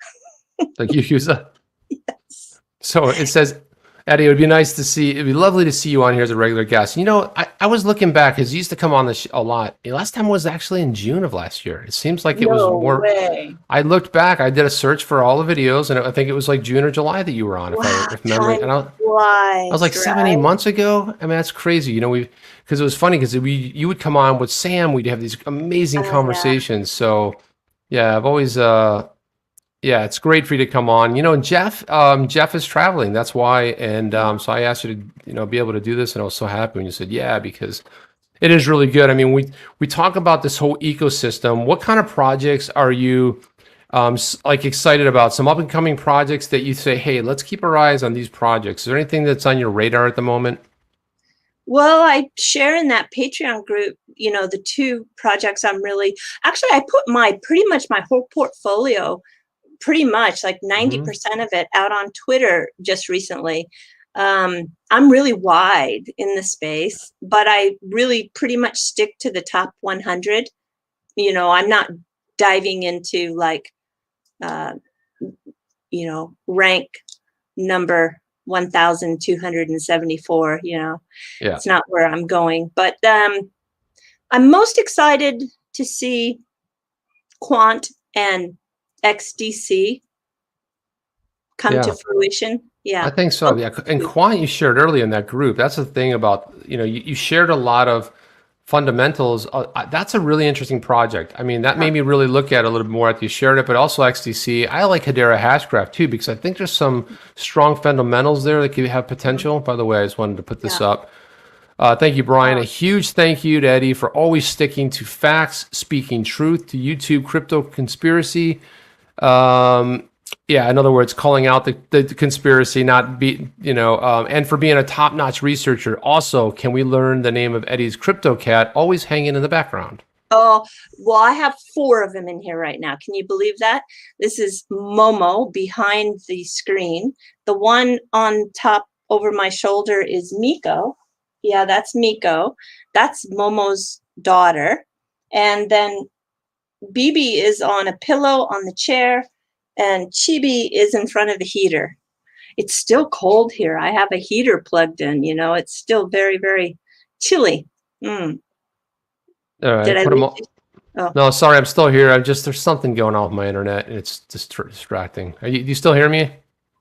The Yakuza? Yes. So it says, Eddie, it'd be lovely to see you on here as a regular guest. I was looking back, because you used to come on this a lot. Last time was actually in June of last year. It seems like it was more. Way. I looked back, I did a search for all the videos, and I think it was like June or July that you were on, if memory. And I was like 7-8 months ago. I mean, that's crazy. Because it was funny because you would come on with Sam, we'd have these amazing conversations. Yeah. So yeah, I've always yeah, it's great for you to come on. Jeff is traveling. That's why. And so I asked you to, be able to do this. And I was so happy when you said, yeah, because it is really good. I mean, we talk about this whole ecosystem. What kind of projects are you excited about? Some up and coming projects that you say, hey, let's keep our eyes on these projects. Is there anything that's on your radar at the moment? Well, I share in that Patreon group, the two projects I put pretty much my whole portfolio, pretty much like 90% of it out on Twitter just recently. I'm really wide in the space, but I really pretty much stick to the top 100. I'm not diving into rank number 1,274, It's not where I'm going, but I'm most excited to see Quant and XDC come to fruition. Yeah, I think so. Yeah, and Quant you shared earlier in that group. That's the thing about you shared a lot of fundamentals. That's a really interesting project. I mean, that made me really look at it a little bit more after you shared it. But also XDC, I like Hedera Hashgraph too because I think there's some strong fundamentals there that could have potential. By the way, I just wanted to put this up. Thank you, Brian. A huge thank you to Eddie for always sticking to facts, speaking truth to YouTube crypto conspiracy. In other words, calling out the conspiracy, and for being a top-notch researcher. Also, can we learn the name of Eddie's crypto cat always hanging in the background? Oh, well, I have 4 of them in here right now. Can you believe that? This is Momo behind the screen. The one on top over my shoulder is Miko. Yeah, that's Miko. That's Momo's daughter. And then Bibi is on a pillow on the chair, and Chibi is in front of the heater. It's still cold here. I have a heater plugged in, it's still very, very chilly. All right, Did I put them all. Oh. No, sorry, I'm still here. There's something going on with my internet, and it's just distracting. Do you still hear me?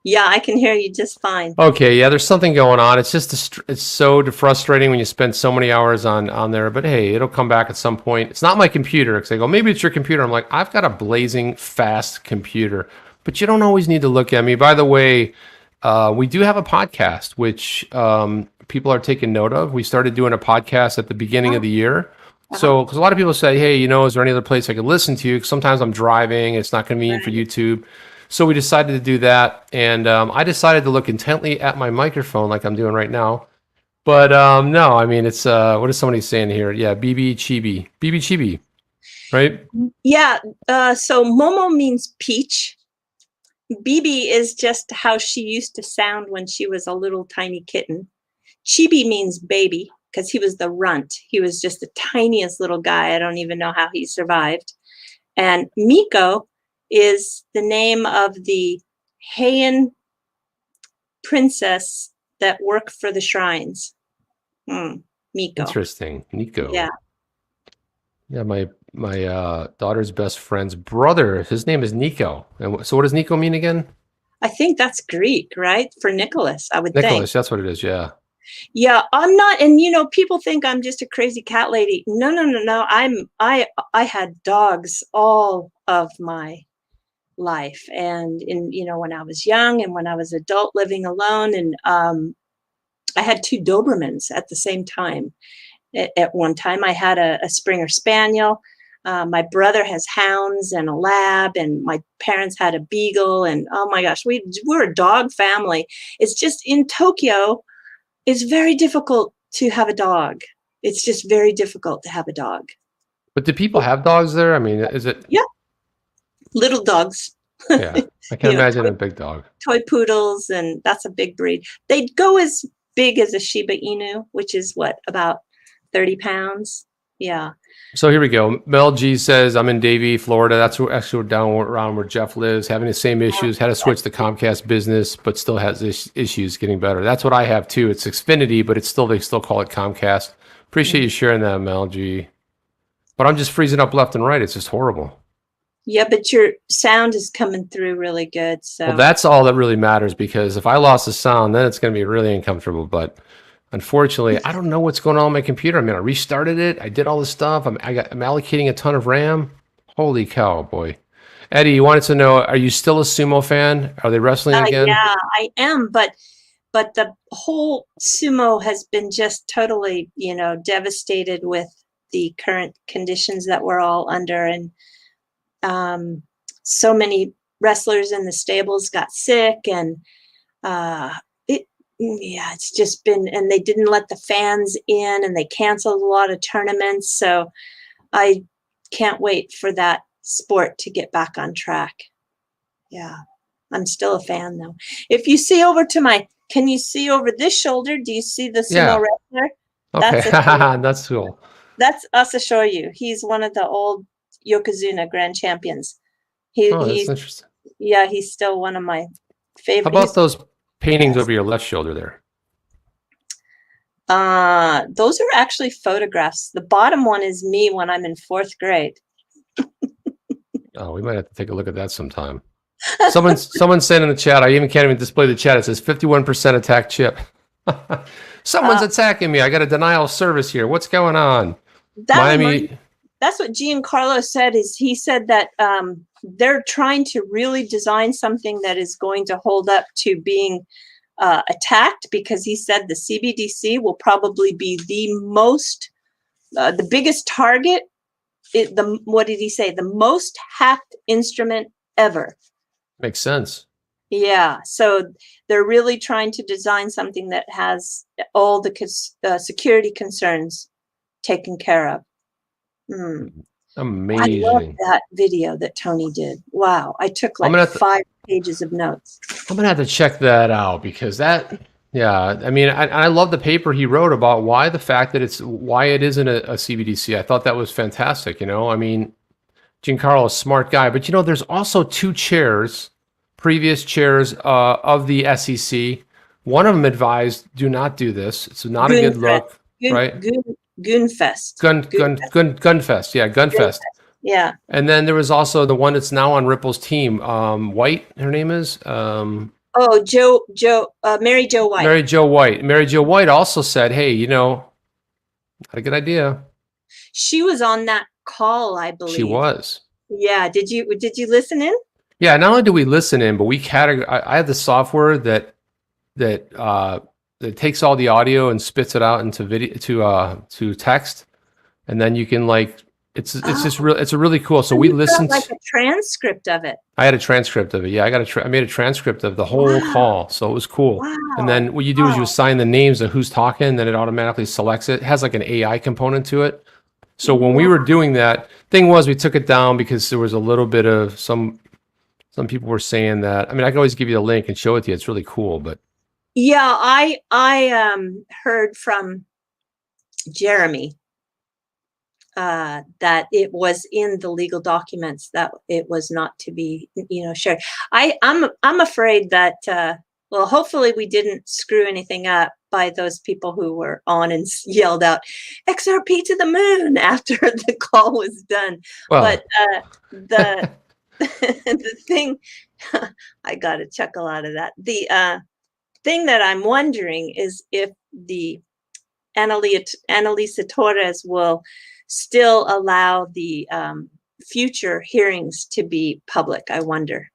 Yeah, I can hear you just fine. Okay, yeah, there's something going on. It's just it's so frustrating when you spend so many hours on there. But hey, it'll come back at some point. It's not my computer because they go, maybe it's your computer. I'm like, I've got a blazing fast computer, but you don't always need to look at me. By the way, we do have a podcast, which people are taking note of. We started doing a podcast at the beginning of the year. Uh-huh. So, because a lot of people say, hey, is there any other place I could listen to? Because sometimes I'm driving, it's not convenient for YouTube. So we decided to do that. And I decided to look intently at my microphone like I'm doing right now. But no, I mean, it's, what is somebody saying here? Yeah, BB Chibi, right? Yeah. So Momo means peach. BB is just how she used to sound when she was a little tiny kitten. Chibi means baby, because he was the runt. He was just the tiniest little guy. I don't even know how he survived. And Miko is the name of the Heian princess that worked for the shrines. Miko. Interesting. Nico. Yeah. Yeah, my daughter's best friend's brother, his name is Nico. And so what does Nico mean again? I think that's Greek, right? For Nicholas, I would think. Nicholas, that's what it is, yeah. Yeah, I'm not, and people think I'm just a crazy cat lady. No. I had dogs all of my life, and when I was young and when I was adult living alone, and I had 2 Dobermans at the same time. At one time, I had a Springer Spaniel. My brother has hounds and a lab, and my parents had a beagle. And oh my gosh, we're a dog family. It's just in Tokyo, it's very difficult to have a dog. It's just very difficult to have a dog. But do people have dogs there? I mean, is it? Yeah, little dogs. Yeah, I can imagine a big dog. Toy poodles, and that's a big breed. They go as big as a Shiba Inu, which is what, about 30 pounds. Yeah. So here we go. Mel G says, I'm in Davie, Florida. That's actually down around where Jeff lives, having the same issues, had to switch to Comcast Business, but still has issues getting better. That's what I have too. It's Xfinity, but they still call it Comcast. Appreciate you sharing that, Mel G. But I'm just freezing up left and right. It's just horrible. Yeah, but your sound is coming through really good. So well, that's all that really matters, because if I lost the sound, then it's going to be really uncomfortable. But unfortunately, I don't know what's going on my computer. I mean, I restarted it. I did all this stuff. I'm allocating a ton of RAM. Holy cow, boy. Eddie, you wanted to know, are you still a sumo fan? Are they wrestling again? Yeah, I am. But the whole sumo has been just totally, devastated with the current conditions that we're all under. And so many wrestlers in the stables got sick, and it's just been, and they didn't let the fans in, and they canceled a lot of tournaments. So I can't wait for that sport to get back on track. Yeah, I'm still a fan though. If you see over to can you see over this shoulder? Do you see the sumo wrestler? Okay, that's cool. That's Asashoryu. He's one of the old Yokozuna grand champions. He's interesting. Yeah, he's still one of my favorite. How about those paintings over your left shoulder there? Those are actually photographs. The bottom one is me when I'm in 4th grade. Oh, we might have to take a look at that sometime. Someone said in the chat, I can't even display the chat. It says 51% attack chip. Someone's attacking me. I got a denial of service here. What's going on? That's what Giancarlo said. He said that they're trying to really design something that is going to hold up to being attacked, because he said the CBDC will probably be the biggest target. What did he say? The most hacked instrument ever. Makes sense. Yeah, so they're really trying to design something that has all the security concerns taken care of. Amazing. I love that video that Tony did. Wow, I took 5 pages of notes. I'm gonna have to check that out, because I mean, I love the paper he wrote about why it isn't a CBDC. I thought that was fantastic. I mean, Giancarlo, a smart guy, but there's also 2 previous chairs of the SEC. One of them advised, do not do this. It's not a good look, right? Gunfest. Gunfest. Yeah, Gunfest. Yeah. And then there was also the one that's now on Ripple's team. White, her name is. Mary Jo White. Mary Jo White. Mary Jo White also said, hey, not a good idea. She was on that call, I believe. She was. Yeah. Did you listen in? Yeah. Not only do we listen in, but I have the software that it takes all the audio and spits it out into video to text, and then you can like it's just real. It's a really cool. So we listened like a transcript of it. I had a transcript of it. Yeah, I made a transcript of the whole call, so it was cool. Wow. And then what you do is you assign the names of who's talking, then it automatically selects it. It has like an AI component to it. So when we were doing that, thing was we took it down because there was a little bit of some people were saying that. I mean, I can always give you the link and show it to you. It's really cool, but yeah, I heard from Jeremy that it was in the legal documents that it was not to be, shared. I'm afraid that well, hopefully we didn't screw anything up by those people who were on and yelled out XRP to the moon after the call was done. Well, but the the thing, I got a chuckle out of that. The thing that I'm wondering is if the Annalisa Torres will still allow the future hearings to be public. I wonder.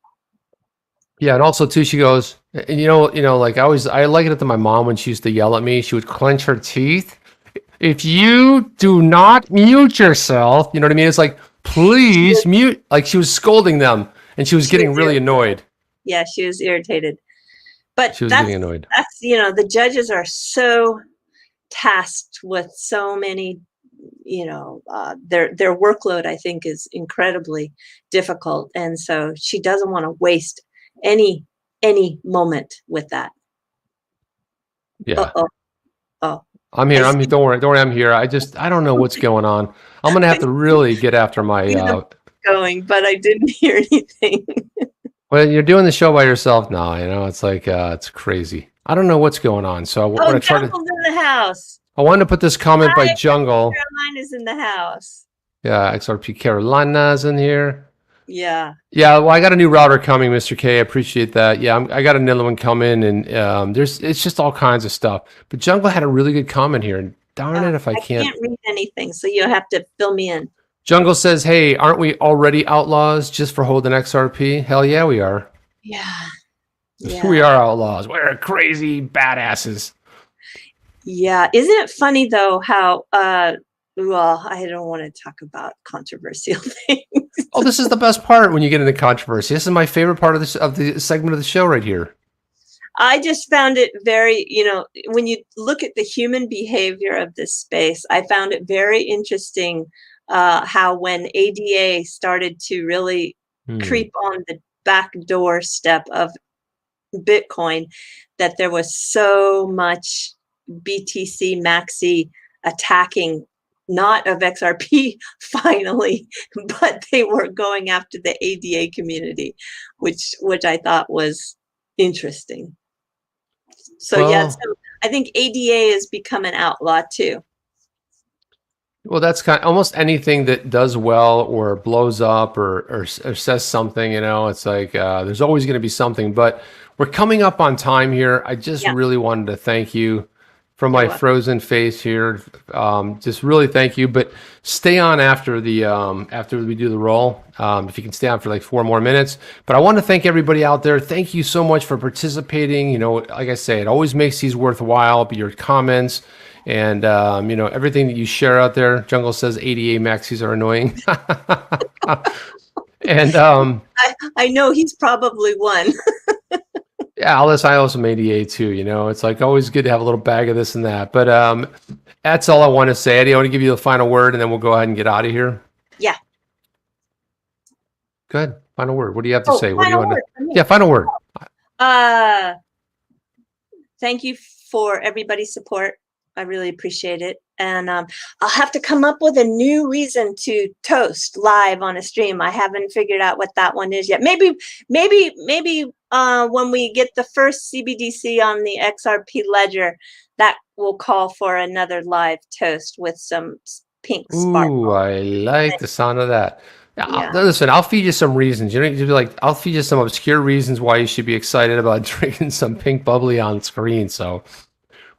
Yeah, and also too, she goes, like I like it to my mom when she used to yell at me. She would clench her teeth. If you do not mute yourself, you know what I mean? It's like, please mute. Like she was scolding them, and she was getting really annoyed. Yeah, she was irritated. But she was getting annoyed. That's the judges are so tasked with so many. Their workload, I think, is incredibly difficult, and so she doesn't want to waste any moment with that. Yeah. Oh, I'm here. Don't worry. I'm here. I don't know what's going on. I'm gonna have to really get after my going, but I didn't hear anything. Well, you're doing the show by yourself now. It's like it's crazy. I don't know what's going on. So when I try to in the house. I wanted to put this comment by Jungle. Carolina's in the house. Yeah, XRP Carolina's in here. Yeah. Yeah, well, I got a new router coming, Mr. K. I appreciate that. Yeah, I got another one coming, and it's just all kinds of stuff. But Jungle had a really good comment here, and darn it if I can't read anything, so you'll have to fill me in. Jungle says, hey, aren't we already outlaws just for holding XRP? Hell yeah, we are. Yeah. We are outlaws. We're crazy badasses. Yeah. Isn't it funny, though, how, well, I don't want to talk about controversial things. Oh, this is the best part when you get into controversy. This is my favorite part of the segment of the show right here. I just found it very, when you look at the human behavior of this space, I found it very interesting how when ADA started to really creep on the back doorstep of Bitcoin, that there was so much BTC maxi attacking, not of XRP finally, but they were going after the ADA community, which I thought was interesting. So so I think ADA has become an outlaw too. Well, that's kind of almost anything that does well or blows up or says something, it's like there's always going to be something, but we're coming up on time here. I just really wanted to thank you from my frozen face here. Just really thank you, but stay on after after we do the roll. If you can stay on for like 4 more minutes, but I want to thank everybody out there. Thank you so much for participating. Like I say, it always makes these worthwhile, but your comments, and everything that you share out there. Jungle says ADA maxis are annoying. And I know he's probably one. Yeah, I owe some ADA too. It's like always good to have a little bag of this and that. But that's all I want to say. Eddie, I want to give you the final word, and then we'll go ahead and get out of here. Yeah. Good. Final word. What do you have to say? What do you want to? Yeah, final word. Thank you for everybody's support. I really appreciate it. And I'll have to come up with a new reason to toast live on a stream. I haven't figured out what that one is yet. Maybe when we get the first CBDC on the XRP ledger, that will call for another live toast with some pink sparkle. Ooh, I like the sound of that. Yeah. Listen, I'll feed you some reasons. I'll feed you some obscure reasons why you should be excited about drinking some pink bubbly on screen. So,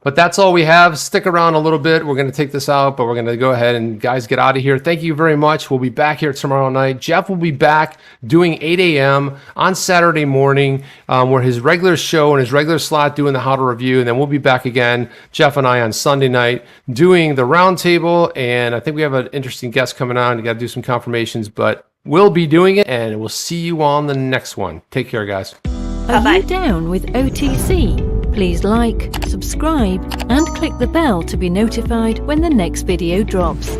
But that's all we have. Stick around a little bit. We're going to take this out, but we're going to go ahead and guys get out of here. Thank you very much. We'll be back here tomorrow night. Jeff will be back doing 8 a.m. on Saturday morning, where his regular show and his regular slot doing the how to review. And then we'll be back again, Jeff and I, on Sunday night doing the roundtable. And I think we have an interesting guest coming on. You got to do some confirmations, but we'll be doing it, and we'll see you on the next one. Take care, guys. Are you down with OTC? Please like, subscribe, and click the bell to be notified when the next video drops.